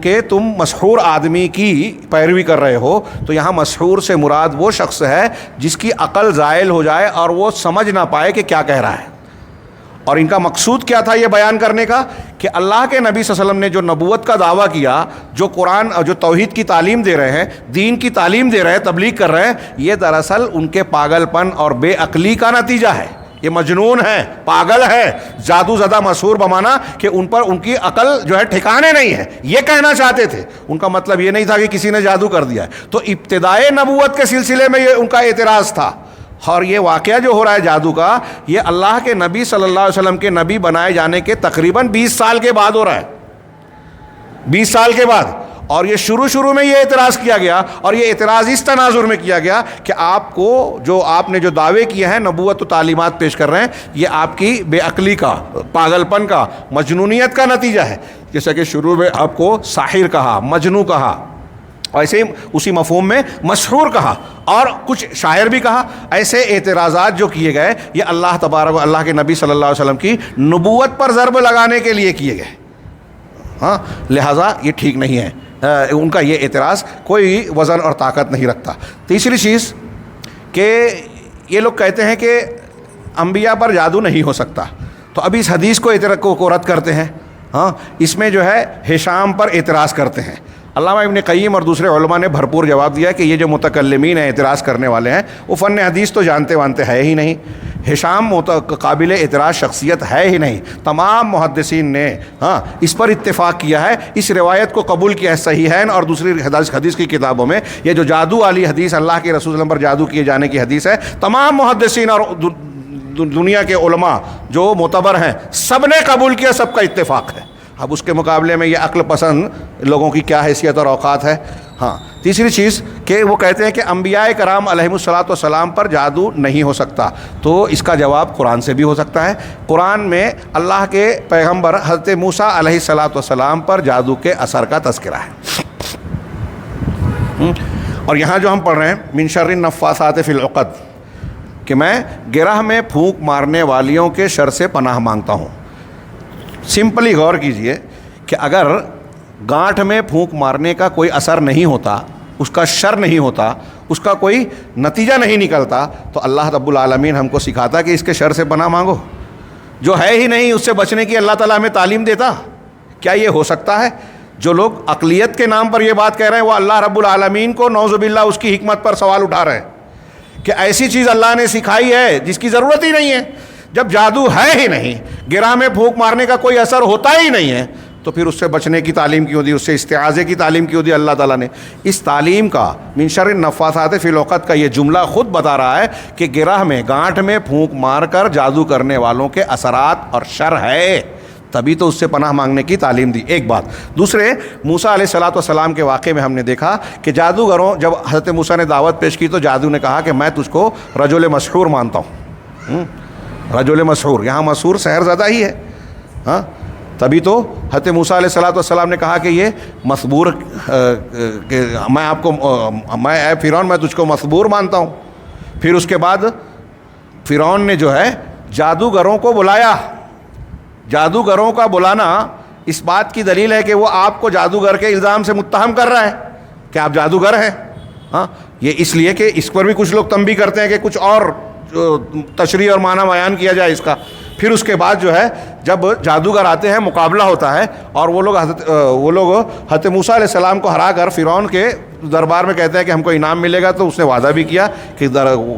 کہ تم مسحور آدمی کی پیروی کر رہے ہو، تو یہاں مسحور سے مراد وہ شخص ہے جس کی عقل زائل ہو جائے اور وہ سمجھ نہ پائے کہ کیا کہہ رہا ہے. اور ان کا مقصود کیا تھا یہ بیان کرنے کا کہ اللہ کے نبی صلی اللہ علیہ وسلم نے جو نبوت کا دعویٰ کیا، جو قرآن اور جو توحید کی تعلیم دے رہے ہیں، دین کی تعلیم دے رہے ہیں، تبلیغ کر رہے ہیں، یہ دراصل ان کے پاگل پن اور بے عقلی کا نتیجہ ہے. یہ مجنون ہے، پاگل ہے، جادو زدہ مسحور بمانا کہ ان پر ان کی عقل جو ہے ٹھکانے نہیں ہے، یہ کہنا چاہتے تھے. ان کا مطلب یہ نہیں تھا کہ کسی نے جادو کر دیا ہے. تو ابتدائے نبوت کے سلسلے میں یہ ان کا اعتراض تھا. اور یہ واقعہ جو ہو رہا ہے جادو کا، یہ اللہ کے نبی صلی اللہ علیہ وسلم کے نبی بنائے جانے کے تقریباً 20 سال کے بعد ہو رہا ہے، 20 سال کے بعد. اور یہ شروع میں یہ اعتراض کیا گیا، اور یہ اعتراض اس تناظر میں کیا گیا کہ آپ نے جو دعوے کیے ہیں، نبوت و تعلیمات پیش کر رہے ہیں، یہ آپ کی بے عقلی کا، پاگل پن کا، مجنونیت کا نتیجہ ہے. جیسا کہ شروع میں آپ کو ساحر کہا، مجنو کہا، ایسے ہی اسی مفہوم میں مسحور کہا اور کچھ شاعر بھی کہا. ایسے اعتراضات جو کیے گئے یہ اللہ تبارک و اللہ کے نبی صلی اللہ علیہ وسلم کی نبوت پر ضرب لگانے کے لیے کیے گئے. لہٰذا یہ ٹھیک نہیں ہے، ان کا یہ اعتراض کوئی وزن اور طاقت نہیں رکھتا. تیسری چیز کہ یہ لوگ کہتے ہیں کہ انبیاء پر جادو نہیں ہو سکتا، تو ابھی اس حدیث کو رد کرتے ہیں. اس میں جو ہے ہشام پر اعتراض کرتے ہیں. علامہ ابن قیم اور دوسرے علماء نے بھرپور جواب دیا کہ یہ جو متکلمین ہیں، اعتراض کرنے والے ہیں، وہ فن حدیث تو جانتے وانتے ہے ہی نہیں. ہشام قابل اعتراض شخصیت ہے ہی نہیں. تمام محدثین نے اس پر اتفاق کیا ہے، اس روایت کو قبول کیا ہے. صحیحین اور دوسری حدیث کی کتابوں میں یہ جو جادو والی حدیث، اللہ کے رسول صلی اللہ علیہ وسلم پر جادو کیے جانے کی حدیث ہے، تمام محدثین اور دنیا کے علماء جو معتبر ہیں سب نے قبول کیا، سب کا اتفاق ہے. اب اس کے مقابلے میں یہ عقل پسند لوگوں کی کیا حیثیت اور اوقات ہے. تیسری چیز کہ وہ کہتے ہیں کہ انبیاء کرام علیہم الصلاۃ والسلام پر جادو نہیں ہو سکتا، تو اس کا جواب قرآن سے بھی ہو سکتا ہے. قرآن میں اللہ کے پیغمبر حضرت موسیٰ علیہ الصلاۃ والسلام پر جادو کے اثر کا تذکرہ ہے. اور یہاں جو ہم پڑھ رہے ہیں من شر النفاثات فی العقد، کہ میں گرہ میں پھونک مارنے والیوں کے شر سے پناہ مانگتا ہوں. سمپلی غور کیجئے کہ اگر گانٹھ میں پھونک مارنے کا کوئی اثر نہیں ہوتا، اس کا شر نہیں ہوتا، اس کا کوئی نتیجہ نہیں نکلتا، تو اللہ رب العالمین ہم کو سکھاتا کہ اس کے شر سے پناہ مانگو. جو ہے ہی نہیں اس سے بچنے کی اللہ تعالیٰ ہمیں تعلیم دیتا. کیا یہ ہو سکتا ہے؟ جو لوگ عقلیت کے نام پر یہ بات کہہ رہے ہیں وہ اللہ رب العالمین کو نعوذ باللہ اس کی حکمت پر سوال اٹھا رہے ہیں کہ ایسی چیز اللہ نے سکھائی ہے جس کی ضرورت ہی نہیں ہے. جب جادو ہے ہی نہیں، گرہ میں پھونک مارنے کا کوئی اثر ہوتا ہی نہیں ہے، تو پھر اس سے بچنے کی تعلیم کیوں دی، اس سے استعاذے کی تعلیم کیوں دی اللہ تعالیٰ نے؟ اس تعلیم کا من شر النفاثات فی العقد کا یہ جملہ خود بتا رہا ہے کہ گرہ میں، گانٹھ میں پھونک مار کر جادو کرنے والوں کے اثرات اور شر ہے، تبھی تو اس سے پناہ مانگنے کی تعلیم دی. ایک بات. دوسرے، موسیٰ علیہ الصلاۃ والسلام کے واقعے میں ہم نے دیکھا کہ جادوگروں، جب حضرت موسیٰ نے دعوت پیش کی تو جادو نے کہا کہ میں تجھ کو رجل مسحور مانتا ہوں. رجل مسحور، یہاں مسحور سحر زدہ ہی ہے. تبھی تو حضرت موسیٰ علیہ الصلاۃ والسلام نے کہا کہ یہ مسحور، کہ میں اے فرعون میں تجھ کو مسحور مانتا ہوں. پھر اس کے بعد فرعون نے جو ہے جادوگروں کو بلایا. جادوگروں کا بلانا اس بات کی دلیل ہے کہ وہ آپ کو جادوگر کے الزام سے متہم کر رہا ہے کہ آپ جادوگر ہیں. یہ اس لیے کہ اس پر بھی کچھ لوگ تنبیہ کرتے ہیں کہ کچھ اور تشریح اور معنی بیان کیا جائے اس کا. پھر اس کے بعد جو ہے جب جادوگر آتے ہیں، مقابلہ ہوتا ہے، اور وہ لوگ حضرت موسیٰ علیہ السلام کو ہرا کر فرعون کے دربار میں کہتے ہیں کہ ہم کو انعام ملے گا. تو اس نے وعدہ بھی کیا کہ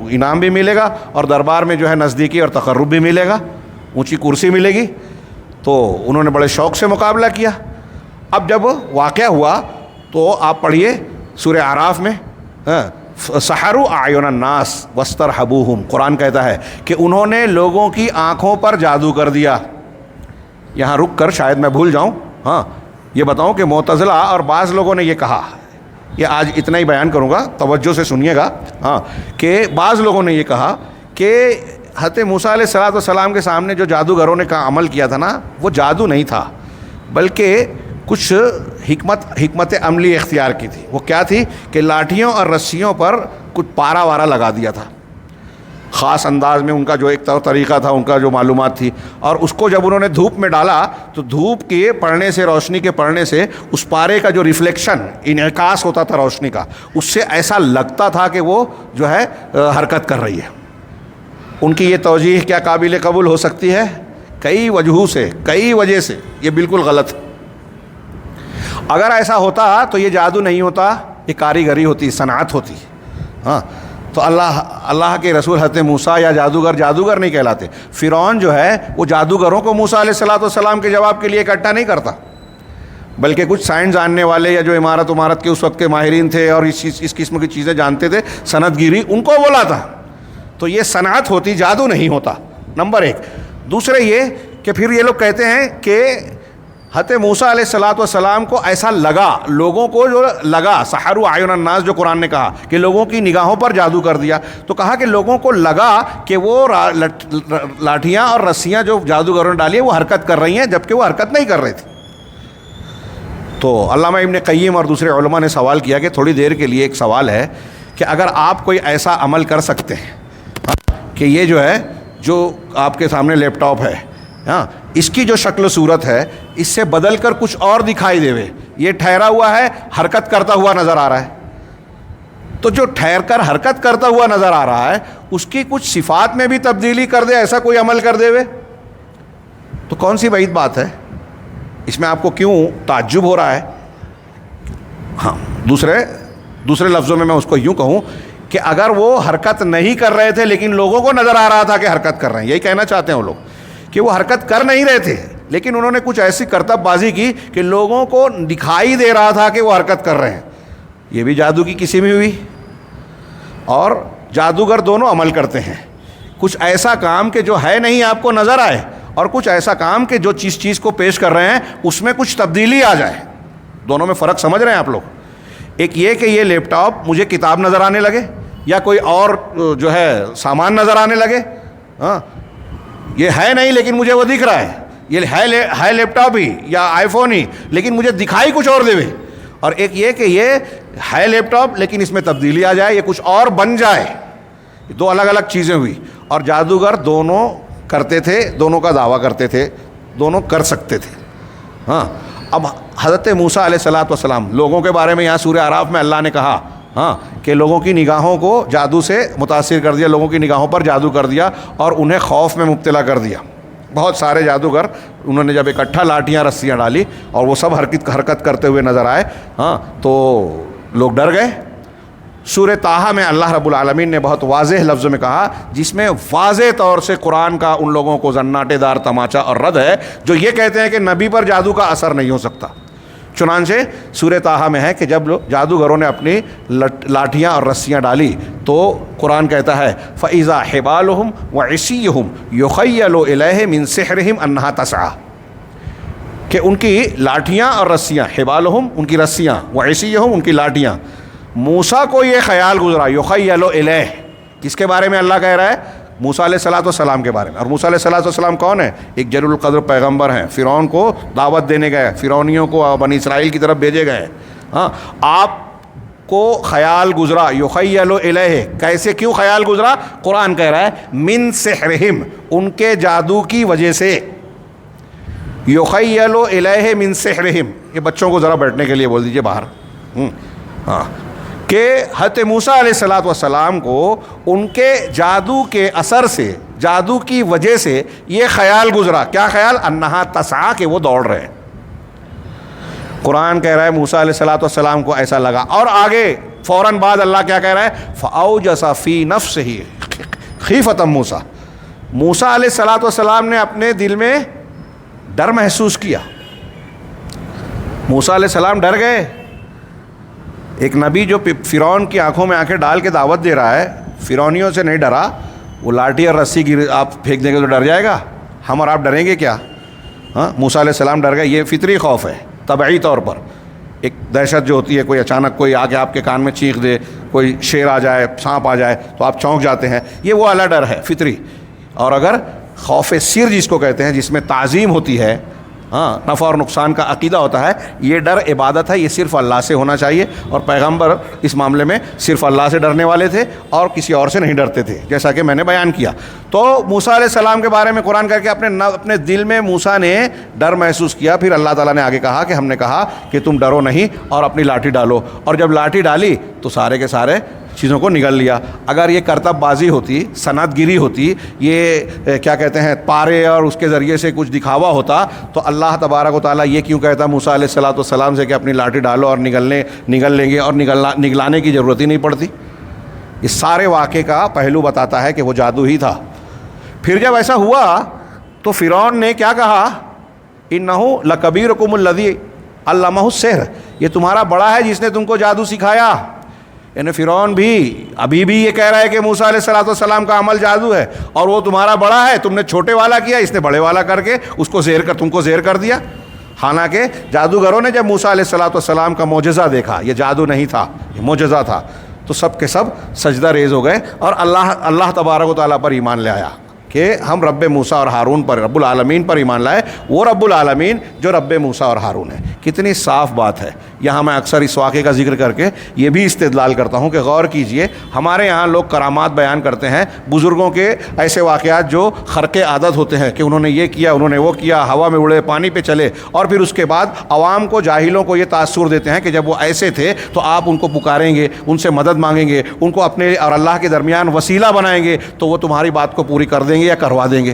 انعام بھی ملے گا اور دربار میں جو ہے نزدیکی اور تقرب بھی ملے گا، اونچی کرسی ملے گی. تو انہوں نے بڑے شوق سے مقابلہ کیا. اب جب واقعہ ہوا تو آپ پڑھیے سورہ اعراف میں، سحروا اعین الناس واسترهبوهم، قرآن کہتا ہے کہ انہوں نے لوگوں کی آنکھوں پر جادو کر دیا۔ یہاں رک کر شاید میں بھول جاؤں، ہاں یہ بتاؤں کہ معتزلہ اور بعض لوگوں نے یہ کہا، یہ آج اتنا ہی بیان کروں گا، توجہ سے سنیے گا، ہاں، کہ بعض لوگوں نے یہ کہا کہ حضرت موسیٰ علیہ السلام کے سامنے جو جادوگروں نے کا عمل کیا تھا نا، وہ جادو نہیں تھا، بلکہ کچھ حکمت عملی اختیار کی تھی۔ وہ کیا تھی کہ لاٹھیوں اور رسیوں پر کچھ پارا وارا لگا دیا تھا، خاص انداز میں ان کا جو ایک طریقہ تھا، ان کا جو معلومات تھی، اور اس کو جب انہوں نے دھوپ میں ڈالا تو دھوپ کے پڑنے سے، روشنی کے پڑنے سے اس پارے کا جو ریفلیکشن، انعکاس ہوتا تھا روشنی کا، اس سے ایسا لگتا تھا کہ وہ جو ہے حرکت کر رہی ہے۔ ان کی یہ توجیہ کیا قابل قبول ہو سکتی ہے؟ کئی وجہوں سے، کئی وجہ سے یہ بالکل غلط ہے۔ اگر ایسا ہوتا تو یہ جادو نہیں ہوتا، یہ کاریگری ہوتی، صنعت ہوتی، ہاں۔ تو اللہ کے رسول حضرت موسیٰ یا جادوگر نہیں کہلاتے۔ فرعون جو ہے وہ جادوگروں کو موسیٰ علیہ السلام کے جواب کے لیے اکٹھا نہیں کرتا، بلکہ کچھ سائنس جاننے والے یا جو عمارت کے اس وقت کے ماہرین تھے اور اس قسم کی چیزیں جانتے تھے، صنعت گیری، ان کو بلاتا۔ تو یہ صنعت ہوتی، جادو نہیں ہوتا، نمبر ایک۔ دوسرے یہ کہ پھر یہ لوگ کہتے ہیں کہ حضرت موسیٰ علیہ السلام کو ایسا لگا، لوگوں کو جو لگا، سحروا اعین الناس جو قرآن نے کہا کہ لوگوں کی نگاہوں پر جادو کر دیا، تو کہا کہ لوگوں کو لگا کہ وہ لاٹھیاں اور رسیاں جو جادوگروں نے ڈالی ہیں وہ حرکت کر رہی ہیں، جبکہ وہ حرکت نہیں کر رہی تھی۔ تو علامہ ابن قیم اور دوسرے علماء نے سوال کیا کہ تھوڑی دیر کے لیے ایک سوال ہے کہ اگر آپ کوئی ایسا عمل کر سکتے ہیں کہ یہ جو ہے، جو آپ کے سامنے لیپ ٹاپ ہے، ہاں، اس کی جو شکل و صورت ہے اس سے بدل کر کچھ اور دکھائی دے، یہ ٹھہرا ہوا ہے، حرکت کرتا ہوا نظر آ رہا ہے، تو جو ٹھہر کر حرکت کرتا ہوا نظر آ رہا ہے اس کی کچھ صفات میں بھی تبدیلی کر دے، ایسا کوئی عمل کر دے ہوئے، تو کون سی بعید بات ہے؟ اس میں آپ کو کیوں تعجب ہو رہا ہے؟ ہاں، دوسرے لفظوں میں اس کو یوں کہوں کہ اگر وہ حرکت نہیں کر رہے تھے لیکن لوگوں کو نظر آ رہا تھا کہ حرکت کر رہے ہیں، یہی کہنا چاہتے ہیں وہ لوگ کہ وہ حرکت کر نہیں رہے تھے لیکن انہوں نے کچھ ایسی کرتب بازی کی کہ لوگوں کو دکھائی دے رہا تھا کہ وہ حرکت کر رہے ہیں، یہ بھی جادو کی قسم ہی ہوئی۔ اور جادوگر دونوں عمل کرتے ہیں، کچھ ایسا کام کہ جو ہے نہیں آپ کو نظر آئے، اور کچھ ایسا کام کہ جو چیز کو پیش کر رہے ہیں اس میں کچھ تبدیلی آ جائے۔ دونوں میں فرق سمجھ رہے ہیں آپ لوگ؟ ایک یہ کہ یہ لیپ ٹاپ مجھے کتاب نظر آنے لگے یا کوئی اور جو ہے سامان نظر آنے لگے، ہاں، یہ ہے نہیں لیکن مجھے وہ دکھ رہا ہے، یہ ہے لیپ ٹاپ ہی یا آئی فون ہی لیکن مجھے دکھائی کچھ اور دے۔ اور ایک یہ کہ یہ ہے لیپ ٹاپ لیکن اس میں تبدیلی آ جائے، یہ کچھ اور بن جائے، یہ دو الگ الگ چیزیں ہوئی۔ اور جادوگر دونوں کرتے تھے، دونوں کا دعویٰ کرتے تھے، دونوں کر سکتے تھے، ہاں۔ اب حضرت موسیٰ علیہ السلام لوگوں کے بارے میں یہاں سورہ اعراف میں اللہ نے کہا، ہاں، کہ لوگوں کی نگاہوں کو جادو سے متاثر کر دیا، لوگوں کی نگاہوں پر جادو کر دیا اور انہیں خوف میں مبتلا کر دیا۔ بہت سارے جادوگر انہوں نے جب اکٹھا لاٹھیاں رسیاں ڈالی اور وہ سب حرکت کرتے ہوئے نظر آئے، ہاں، تو لوگ ڈر گئے۔ سورہ طٰہٰ میں اللہ رب العالمین نے بہت واضح لفظ میں کہا، جس میں واضح طور سے قرآن کا ان لوگوں کو زناٹے دار تماچا اور رد ہے جو یہ کہتے ہیں کہ نبی پر جادو کا اثر نہیں ہو سکتا۔ چنانچہ سورہ طٰہٰ میں ہے کہ جب جادوگروں نے اپنی لاٹھیاں اور رسیاں ڈالی تو قرآن کہتا ہے فَإِذَا حِبَالُهُمْ وَعِصِيُّهُمْ يُخَيَّلُ إِلَيْهِ مِنْ سِحْرِهِمْ أَنَّهَا تَسْعَىٰ، کہ ان کی لاٹھیاں اور رسیاں، حبالہم ان کی رسیاں، وعصیہم ان کی لاٹھیاں، موسیٰ کو یہ خیال گزرا، یخیل الیہ، کس کے بارے میں اللہ کہہ رہا ہے؟ موسیٰ علیہ السلام کے بارے میں۔ اور موسیٰ علیہ السلام کون ہیں؟ ایک جلیل القدر پیغمبر ہیں، فرعون کو دعوت دینے گئے، فرعونیوں کو بنی اسرائیل کی طرف بھیجے گئے، ہاں۔ آپ کو خیال گزرا، یخیل الیہ، کیسے، کیوں خیال گزرا؟ قرآن کہہ رہا ہے من سحرہم، ان کے جادو کی وجہ سے، یخیل الیہ من سحرہم۔ یہ بچوں کو ذرا بیٹھنے کے لیے بول دیجئے باہر، ہاں، کہ حضرت موسیٰ علیہ السلام کو ان کے جادو کے اثر سے، جادو کی وجہ سے یہ خیال گزرا، کیا خیال؟ انہا تسعیٰ، کہ وہ دوڑ رہے ہیں۔ قرآن کہہ رہا ہے موسیٰ علیہ السلام کو ایسا لگا، اور آگے فوراً بعد اللہ کیا کہہ رہا ہے؟ فَأَوْجَسَ فِي نَفْسِهِ خِیفَةً موسیٰ، موسیٰ علیہ السلام نے اپنے دل میں ڈر محسوس کیا، موسیٰ علیہ السلام ڈر گئے، ایک نبی جو فرعون کی آنکھوں میں آنکھیں ڈال کے دعوت دے رہا ہے، فرعونیوں سے نہیں ڈرا، وہ لاٹھی اور رسی گر آپ پھینک دیں گے تو ڈر جائے گا؟ ہم اور آپ ڈریں گے کیا؟ ہاں، موسیٰ علیہ السلام ڈر گئے. یہ فطری خوف ہے، طبعی طور پر ایک دہشت جو ہوتی ہے، کوئی اچانک کوئی آ کے آپ کے کان میں چیخ دے، کوئی شیر آ جائے، سانپ آ جائے تو آپ چونک جاتے ہیں، یہ وہ والا ڈر ہے فطری. اور اگر خوف سر جس کو کہتے ہیں، جس میں تعظیم ہوتی ہے، ہاں، نفع اور نقصان کا عقیدہ ہوتا ہے، یہ ڈر عبادت ہے، یہ صرف اللہ سے ہونا چاہیے. اور پیغمبر اس معاملے میں صرف اللہ سے ڈرنے والے تھے اور کسی اور سے نہیں ڈرتے تھے، جیسا کہ میں نے بیان کیا. تو موسیٰ علیہ السلام کے بارے میں قرآن کر کے اپنے دل میں موسیٰ نے ڈر محسوس کیا. پھر اللہ تعالیٰ نے آگے کہا کہ ہم نے کہا کہ تم ڈرو نہیں اور اپنی لاٹھی ڈالو. اور جب لاٹھی ڈالی تو سارے کے سارے چیزوں کو نگل لیا. اگر یہ کرتب بازی ہوتی، صنعت گیری ہوتی، یہ کیا کہتے ہیں پارے اور اس کے ذریعے سے کچھ دکھاوا ہوتا، تو اللہ تبارک و تعالیٰ یہ کیوں کہتا موسیٰ علیہ السلام سے کہ اپنی لاٹھی ڈالو اور نگل لیں گے، اور نگلانے کی ضرورت ہی نہیں پڑتی. یہ سارے واقعے کا پہلو بتاتا ہے کہ وہ جادو ہی تھا. پھر جب ایسا ہوا تو فرعون نے کیا کہا؟ اِنَّهُ لَكَبِيرُكُمُ الَّذِي عَلَّمَهُ السِّحْرَ، یہ تمہارا بڑا ہے جس نے تم کو جادو سکھایا. یعنی فرعون بھی ابھی بھی یہ کہہ رہا ہے کہ موسیٰ علیہ السلام کا عمل جادو ہے، اور وہ تمہارا بڑا ہے، تم نے چھوٹے والا کیا، اس نے بڑے والا کر کے اس کو تم کو زیر کر دیا. حالانکہ جادوگروں نے جب موسیٰ علیہ السلام کا معجزہ دیکھا، یہ جادو نہیں تھا، یہ معجزہ تھا، تو سب کے سب سجدہ ریز ہو گئے اور اللہ تبارک و تعالیٰ پر ایمان لے آیا کہ ہم رب موسیٰ اور ہارون پر، رب العالمین پر ایمان لائے، وہ رب العالمین جو رب موسیٰ اور ہارون ہے. کتنی صاف بات ہے. یہاں میں اکثر اس واقعے کا ذکر کر کے یہ بھی استدلال کرتا ہوں کہ غور کیجئے، ہمارے یہاں لوگ کرامات بیان کرتے ہیں، بزرگوں کے ایسے واقعات جو خرق عادت ہوتے ہیں کہ انہوں نے یہ کیا، انہوں نے وہ کیا، ہوا میں اڑے، پانی پہ چلے، اور پھر اس کے بعد عوام کو، جاہلوں کو یہ تاثر دیتے ہیں کہ جب وہ ایسے تھے تو آپ ان کو پکاریں گے، ان سے مدد مانگیں گے، ان کو اپنے اور اللہ کے درمیان وسیلہ بنائیں گے تو وہ تمہاری بات کو پوری کر دیں گے یا کروا دیں گے.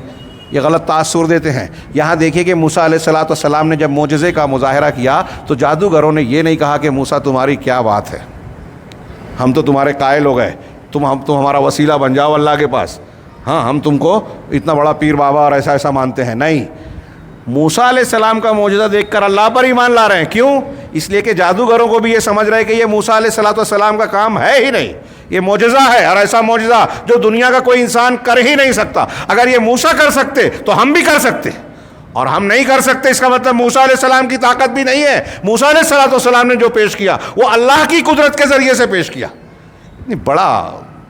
یہ غلط تاثر دیتے ہیں. یہاں دیکھیے کہ موسیٰ علیہ السلام نے جب معجزے کا مظاہرہ کیا تو جادوگروں نے یہ نہیں کہا کہ موسیٰ تمہاری کیا بات ہے، ہم تو تمہارے قائل ہو گئے، تم ہمارا وسیلہ بن جاؤ اللہ کے پاس، ہاں ہم تم کو اتنا بڑا پیر بابا اور ایسا مانتے ہیں. نہیں، موسیٰ علیہ السلام کا معجزہ دیکھ کر اللہ پر ایمان لا رہے ہیں. کیوں؟ اس لیے کہ جادوگروں کو بھی یہ سمجھ رہے کہ یہ موسیٰ علیہ السلام کا کام ہے ہی نہیں، یہ معجزہ ہے، اور ایسا معجزہ جو دنیا کا کوئی انسان کر ہی نہیں سکتا. اگر یہ موسیٰ کر سکتے تو ہم بھی کر سکتے، اور ہم نہیں کر سکتے اس کا مطلب موسیٰ علیہ السلام کی طاقت بھی نہیں ہے. موسیٰ علیہ السلام نے جو پیش کیا وہ اللہ کی قدرت کے ذریعے سے پیش کیا. بڑا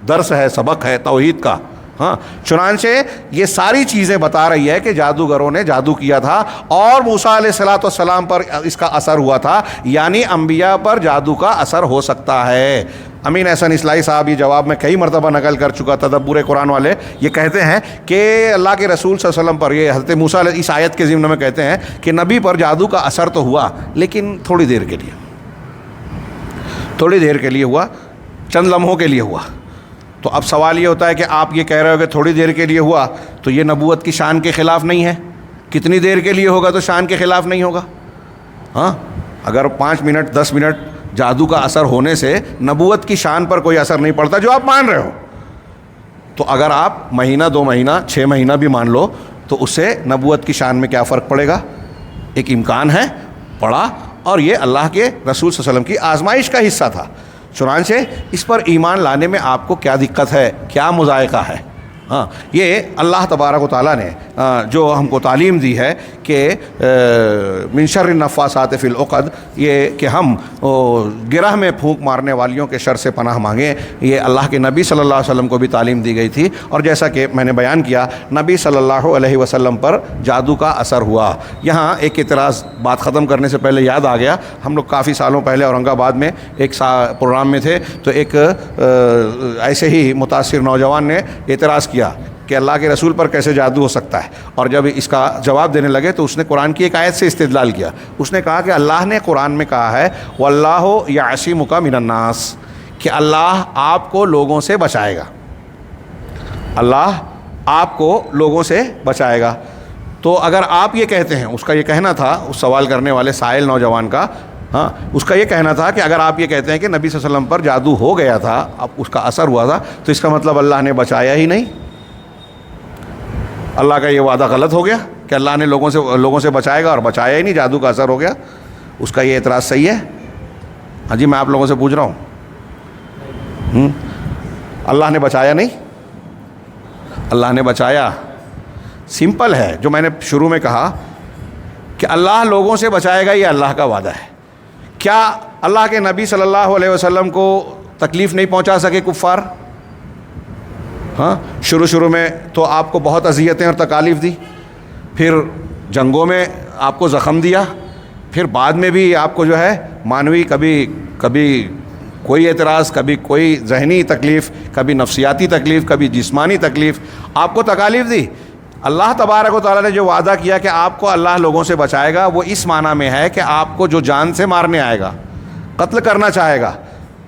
درس ہے، سبق ہے توحید کا. ہاں، چنانچہ یہ ساری چیزیں بتا رہی ہے کہ جادوگروں نے جادو کیا تھا اور موسیٰ علیہ السلام پر اس کا اثر ہوا تھا. یعنی انبیاء پر جادو کا اثر ہو سکتا ہے. امین احسن اصلاحی صاحب یہ جواب میں کئی مرتبہ نقل کر چکا. تدبر قرآن والے یہ کہتے ہیں کہ اللہ کے رسول صلی اللہ علیہ وسلم پر، یہ حضرت موسیٰ علیہ اس آیت کے ضمن میں کہتے ہیں کہ نبی پر جادو کا اثر تو ہوا، لیکن تھوڑی دیر کے لیے ہوا، چند لمحوں کے لیے ہوا. تو اب سوال یہ ہوتا ہے کہ آپ یہ کہہ رہے ہو کہ تھوڑی دیر کے لیے ہوا، تو یہ نبوت کی شان کے خلاف نہیں ہے؟ کتنی دیر کے لیے ہوگا تو شان کے خلاف نہیں ہوگا؟ ہاں، اگر 5 منٹ 10 منٹ جادو کا اثر ہونے سے نبوت کی شان پر کوئی اثر نہیں پڑتا جو آپ مان رہے ہو، تو اگر آپ مہینہ 2 مہینہ 6 مہینہ بھی مان لو تو اس سے نبوت کی شان میں کیا فرق پڑے گا؟ ایک امکان ہے پڑا، اور یہ اللہ کے رسول صلی اللہ علیہ وسلم کی آزمائش کا حصہ تھا. چنانچہ اس پر ایمان لانے میں آپ کو کیا دقت ہے، کیا مضائقہ ہے؟ ہاں، یہ اللہ تبارک و تعالیٰ نے جو ہم کو تعلیم دی ہے کہ من شر النفاثات فی العقد، یہ کہ ہم گرہ میں پھونک مارنے والیوں کے شر سے پناہ مانگیں، یہ اللہ کے نبی صلی اللہ علیہ وسلم کو بھی تعلیم دی گئی تھی. اور جیسا کہ میں نے بیان کیا، نبی صلی اللہ علیہ وسلم پر جادو کا اثر ہوا. یہاں ایک اعتراض بات ختم کرنے سے پہلے یاد آ گیا. ہم لوگ کافی سالوں پہلے اورنگ آباد میں ایک پروگرام میں تھے، تو ایک ایسے ہی متاثر نوجوان نے اعتراض کیا کہ اللہ کے رسول پر کیسے جادو ہو سکتا ہے. اور جب اس کا جواب دینے لگے تو اس نے قرآن کی ایک آیت سے استدلال کیا. اس نے کہا کہ اللہ نے قرآن میں کہا ہے وَاللَّهُ يَعْصِمُكَ مِنَ النَّاسِ، کہ اللہ آپ کو لوگوں سے بچائے گا، اللہ آپ کو لوگوں سے بچائے گا. تو اگر آپ یہ کہتے ہیں، اس کا یہ کہنا تھا، اس سوال کرنے والے سائل نوجوان کا، ہاں، اس کا یہ کہنا تھا کہ اگر آپ یہ کہتے ہیں کہ نبی صلی اللہ علیہ وسلم پر جادو ہو گیا تھا، اب اس کا اثر ہوا تھا، تو اس کا مطلب اللہ نے بچایا ہی نہیں. اللہ کا یہ وعدہ غلط ہو گیا کہ اللہ نے لوگوں سے بچائے گا، اور بچایا ہی نہیں، جادو کا اثر ہو گیا. اس کا یہ اعتراض صحیح ہے؟ ہاں جی میں آپ لوگوں سے پوچھ رہا ہوں، اللہ نے بچایا نہیں؟ اللہ نے بچایا. سمپل ہے جو میں نے شروع میں کہا کہ اللہ لوگوں سے بچائے گا، یہ اللہ کا وعدہ ہے. کیا اللہ کے نبی صلی اللہ علیہ وسلم کو تکلیف نہیں پہنچا سکے کفار؟ ہاں، شروع میں تو آپ کو بہت اذیتیں اور تکالیف دی، پھر جنگوں میں آپ کو زخم دیا، پھر بعد میں بھی آپ کو جو ہے مانوی کبھی کوئی اعتراض، کبھی کوئی ذہنی تکلیف، کبھی نفسیاتی تکلیف، کبھی جسمانی تکلیف، آپ کو تکالیف دی. اللہ تبارک و تعالیٰ نے جو وعدہ کیا کہ آپ کو اللہ لوگوں سے بچائے گا، وہ اس معنی میں ہے کہ آپ کو جو جان سے مارنے آئے گا، قتل کرنا چاہے گا،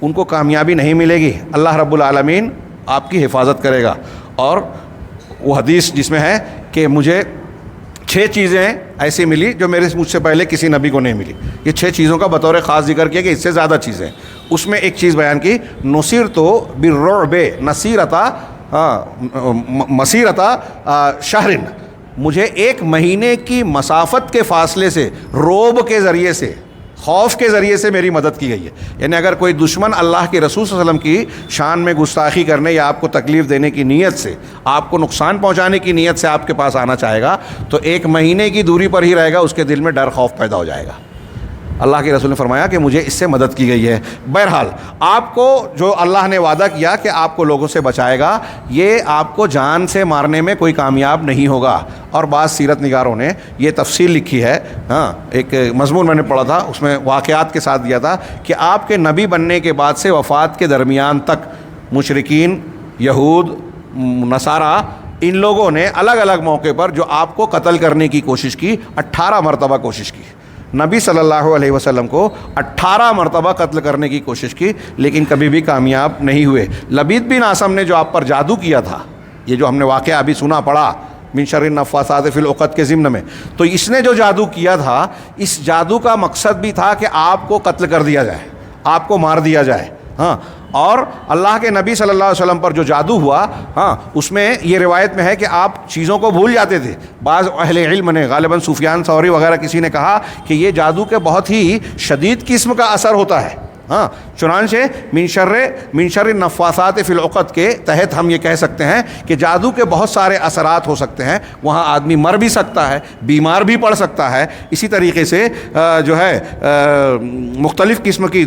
ان کو کامیابی نہیں ملے گی. اللہ رب العالمین آپ کی حفاظت کرے گا. اور وہ حدیث جس میں ہے کہ مجھے 6 چیزیں ایسی ملی جو مجھ سے پہلے کسی نبی کو نہیں ملی. یہ 6 چیزوں کا بطور خاص ذکر کیا کہ اس سے زیادہ چیزیں. اس میں ایک چیز بیان کی، نصیرت بالرعب مسیرتا شہرن، مجھے 1 مہینے کی مسافت کے فاصلے سے، روب کے ذریعے سے، خوف کے ذریعے سے میری مدد کی گئی ہے. یعنی اگر کوئی دشمن اللہ کے رسول صلی اللہ علیہ وسلم کی شان میں گستاخی کرنے یا آپ کو تکلیف دینے کی نیت سے، آپ کو نقصان پہنچانے کی نیت سے آپ کے پاس آنا چاہے گا تو 1 مہینے کی دوری پر ہی رہے گا، اس کے دل میں ڈر خوف پیدا ہو جائے گا. اللہ کے رسول نے فرمایا کہ مجھے اس سے مدد کی گئی ہے. بہرحال آپ کو جو اللہ نے وعدہ کیا کہ آپ کو لوگوں سے بچائے گا، یہ آپ کو جان سے مارنے میں کوئی کامیاب نہیں ہوگا. اور بعض سیرت نگاروں نے یہ تفصیل لکھی ہے. ہاں، ایک مضمون میں نے پڑھا تھا، اس میں واقعات کے ساتھ دیا تھا کہ آپ کے نبی بننے کے بعد سے وفات کے درمیان تک مشرکین، یہود، نصارہ، ان لوگوں نے الگ الگ موقع پر جو آپ کو قتل کرنے کی کوشش کی، 18 مرتبہ کوشش کی. نبی صلی اللہ علیہ وسلم کو 18 مرتبہ قتل کرنے کی کوشش کی، لیکن کبھی بھی کامیاب نہیں ہوئے. لبید بن عاصم نے جو آپ پر جادو کیا تھا، یہ جو ہم نے واقعہ ابھی سنا پڑا من شر النفاثات فی العقد کے ضمن میں، تو اس نے جو جادو کیا تھا، اس جادو کا مقصد بھی تھا کہ آپ کو قتل کر دیا جائے، آپ کو مار دیا جائے. ہاں، اور اللہ کے نبی صلی اللہ علیہ وسلم پر جو جادو ہوا، ہاں، اس میں یہ روایت میں ہے کہ آپ چیزوں کو بھول جاتے تھے. بعض اہل علم نے، غالباً سفیان ثوری وغیرہ کسی نے کہا کہ یہ جادو کے بہت ہی شدید قسم کا اثر ہوتا ہے. ہاں، چنانچہ من شر النفاثات فی العقد کے تحت ہم یہ کہہ سکتے ہیں کہ جادو کے بہت سارے اثرات ہو سکتے ہیں. وہاں آدمی مر بھی سکتا ہے، بیمار بھی پڑ سکتا ہے. اسی طریقے سے جو ہے مختلف قسم کی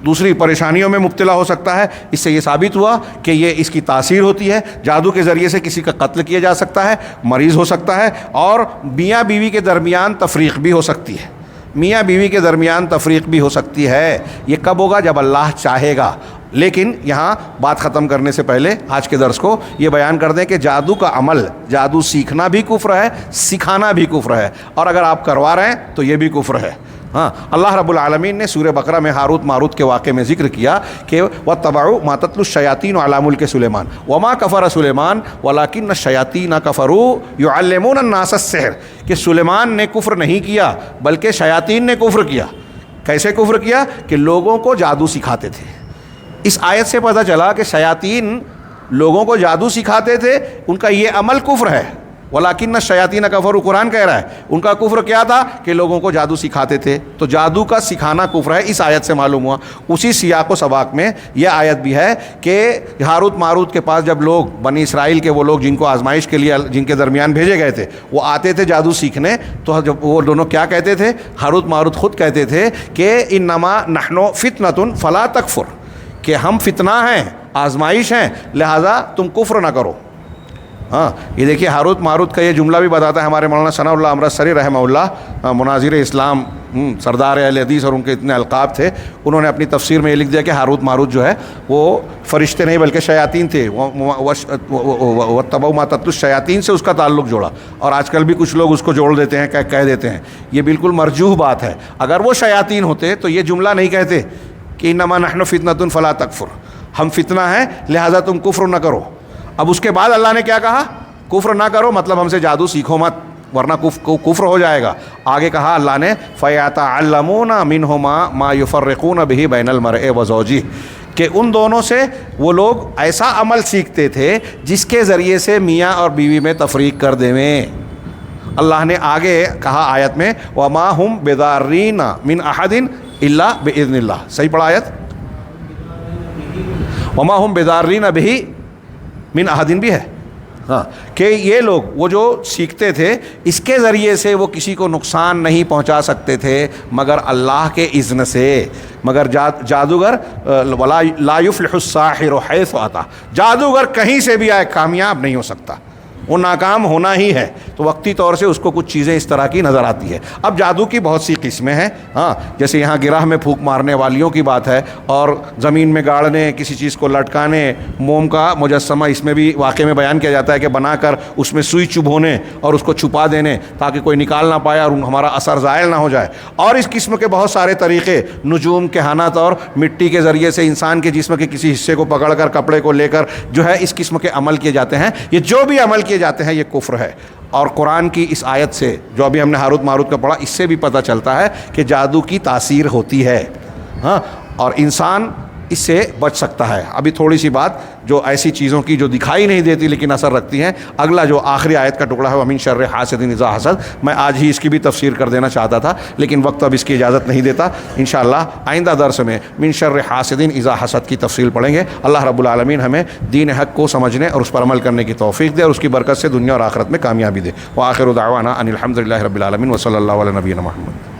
دوسری پریشانیوں میں مبتلا ہو سکتا ہے. اس سے یہ ثابت ہوا کہ یہ اس کی تاثیر ہوتی ہے. جادو کے ذریعے سے کسی کا قتل کیا جا سکتا ہے، مریض ہو سکتا ہے، اور میاں بیوی کے درمیان تفریق بھی ہو سکتی ہے. میاں بیوی کے درمیان تفریق بھی ہو سکتی ہے. یہ کب ہوگا؟ جب اللہ چاہے گا. لیکن یہاں بات ختم کرنے سے پہلے آج کے درس کو یہ بیان کر دیں کہ جادو کا عمل، جادو سیکھنا بھی کفر ہے، سکھانا بھی کفر ہے، اور اگر آپ کروا رہے ہیں تو یہ بھی کفر ہے. ہاں، اللہ رب العالمین نے سورہ بقرہ میں ہاروت ماروت کے واقعے میں ذکر کیا کہ وَاتَّبَعُوا مَا تَتْلُو الشَّيَاطِينُ عَلَىٰ مُلْكِ سُلَيْمَانَ وَمَا كَفَرَ سُلَيْمَانُ وَلَٰكِنَّ الشَّيَاطِينَ كَفَرُوا يُعَلِّمُونَ النَّاسَ السِّحْرَ، کہ سلیمان نے کفر نہیں کیا بلکہ شیاطین نے کفر کیا. کیسے کفر کیا؟ کہ لوگوں کو جادو سکھاتے تھے. اس آیت سے پتہ چلا کہ شیاطین لوگوں کو جادو سکھاتے تھے، ان کا یہ عمل کفر ہے. وَلَٰكِنَّ الشَّيَاطِينَ كَفَرُوا، قرآن کہہ رہا ہے ان کا کفر کیا تھا کہ لوگوں کو جادو سکھاتے تھے. تو جادو کا سکھانا کفر ہے، اس آیت سے معلوم ہوا. اسی سیاق و سباق میں یہ آیت بھی ہے کہ ہاروت ماروت کے پاس جب لوگ بنی اسرائیل کے وہ لوگ جن کو آزمائش کے لیے جن کے درمیان بھیجے گئے تھے، وہ آتے تھے جادو سیکھنے، تو جب وہ دونوں کیا کہتے تھے، ہاروت ماروت خود کہتے تھے کہ انما نحن فتنۃ فلا تکفر، کہ ہم فتنہ ہیں، آزمائش ہیں، لہذا تم کفر نہ کرو. ہاں، یہ دیکھیے ہاروت ماروت کا یہ جملہ بھی بتاتا ہے ہمارے مولانا ثناء اللہ امرتسری رحمہ اللہ، مناظر اسلام، سردار اہل حدیث، اور ان کے اتنے القاب تھے. انہوں نے اپنی تفسیر میں یہ لکھ دیا کہ ہاروت ماروت جو ہے وہ فرشتے نہیں بلکہ شیاطین تھے. وَاتَّبَعُوا مَا تَتْلُو الشَّيَاطِينَ سے اس کا تعلق جوڑا، اور آج کل بھی کچھ لوگ اس کو جوڑ دیتے ہیں، کہہ دیتے ہیں. یہ بالکل مرجوح بات ہے. اگر وہ شیاطین ہوتے تو یہ جملہ نہیں کہتے کہ انما نحن فتنۃ فلا تکفر، ہم فتنہ ہیں لہذا تم کفر نہ کرو. اب اس کے بعد اللہ نے کیا کہا؟ کفر نہ کرو، مطلب ہم سے جادو سیکھو مت ورنہ کفر ہو جائے گا. آگے کہا اللہ نے فَيَتَعَلَّمُونَ مِنْهُمَا مَا يُفَرِّقُونَ بِهِ بَيْنَ الْمَرْءِ وَزَوْجِهِ، کہ ان دونوں سے وہ لوگ ایسا عمل سیکھتے تھے جس کے ذریعے سے میاں اور بیوی میں تفریق کر دیں. اللہ نے آگے کہا آیت میں وَمَا هُمْ بِضَارِّينَ مِنْ أَحَدٍ الا باذن اللہ. صحیح پڑھا آیت؟ وما هم بضارین بہ من احد بھی ہے. ہاں کہ یہ لوگ وہ جو سیکھتے تھے اس کے ذریعے سے وہ کسی کو نقصان نہیں پہنچا سکتے تھے مگر اللہ کے اذن سے. مگر جادوگر لا یفلح الساحر حیث آتا، جادوگر کہیں سے بھی آئے کامیاب نہیں ہو سکتا، وہ ناکام ہونا ہی ہے. تو وقتی طور سے اس کو کچھ چیزیں اس طرح کی نظر آتی ہے. اب جادو کی بہت سی قسمیں ہیں. ہاں جیسے یہاں گرہ میں پھونک مارنے والیوں کی بات ہے، اور زمین میں گاڑنے، کسی چیز کو لٹکانے، موم کا مجسمہ اس میں بھی واقعے میں بیان کیا جاتا ہے کہ بنا کر اس میں سوئی چبھونے اور اس کو چھپا دینے تاکہ کوئی نکال نہ پائے اور ہمارا اثر زائل نہ ہو جائے. اور اس قسم کے بہت سارے طریقے، نجوم، کہانت اور مٹی کے ذریعے سے انسان کے جسم کے کسی حصے کو پکڑ کر کپڑے کو لے کر جو ہے اس قسم کے عمل کیے جاتے ہیں. یہ جو بھی عمل کیے جاتے ہیں یہ کفر ہے. اور قرآن کی اس آیت سے جو ابھی ہم نے ہاروت ماروت کا پڑھا، اس سے بھی پتہ چلتا ہے کہ جادو کی تاثیر ہوتی ہے. ہاں اور انسان اس سے بچ سکتا ہے. ابھی تھوڑی سی بات جو ایسی چیزوں کی جو دکھائی نہیں دیتی لیکن اثر رکھتی ہیں. اگلا جو آخری آیت کا ٹکڑا ہے وَمِن شَرِّ حَاسِدٍ إِذَا حَسَدَ، میں آج ہی اس کی بھی تفسیر کر دینا چاہتا تھا لیکن وقت اب اس کی اجازت نہیں دیتا. انشاءاللہ آئندہ درس میں مِن شَرِّ حَاسِدٍ إِذَا حَسَد کی تفصیل پڑھیں گے. اللہ رب العالمین ہمیں دین حق کو سمجھنے اور اس پر عمل کرنے کی توفیق دے اور اس کی برکت سے دنیا اور آخرت میں کامیابی دے. وآخر دعوانا ان الحمد للہ رب العالمین وصلی اللہ علیہ نبینا محمد.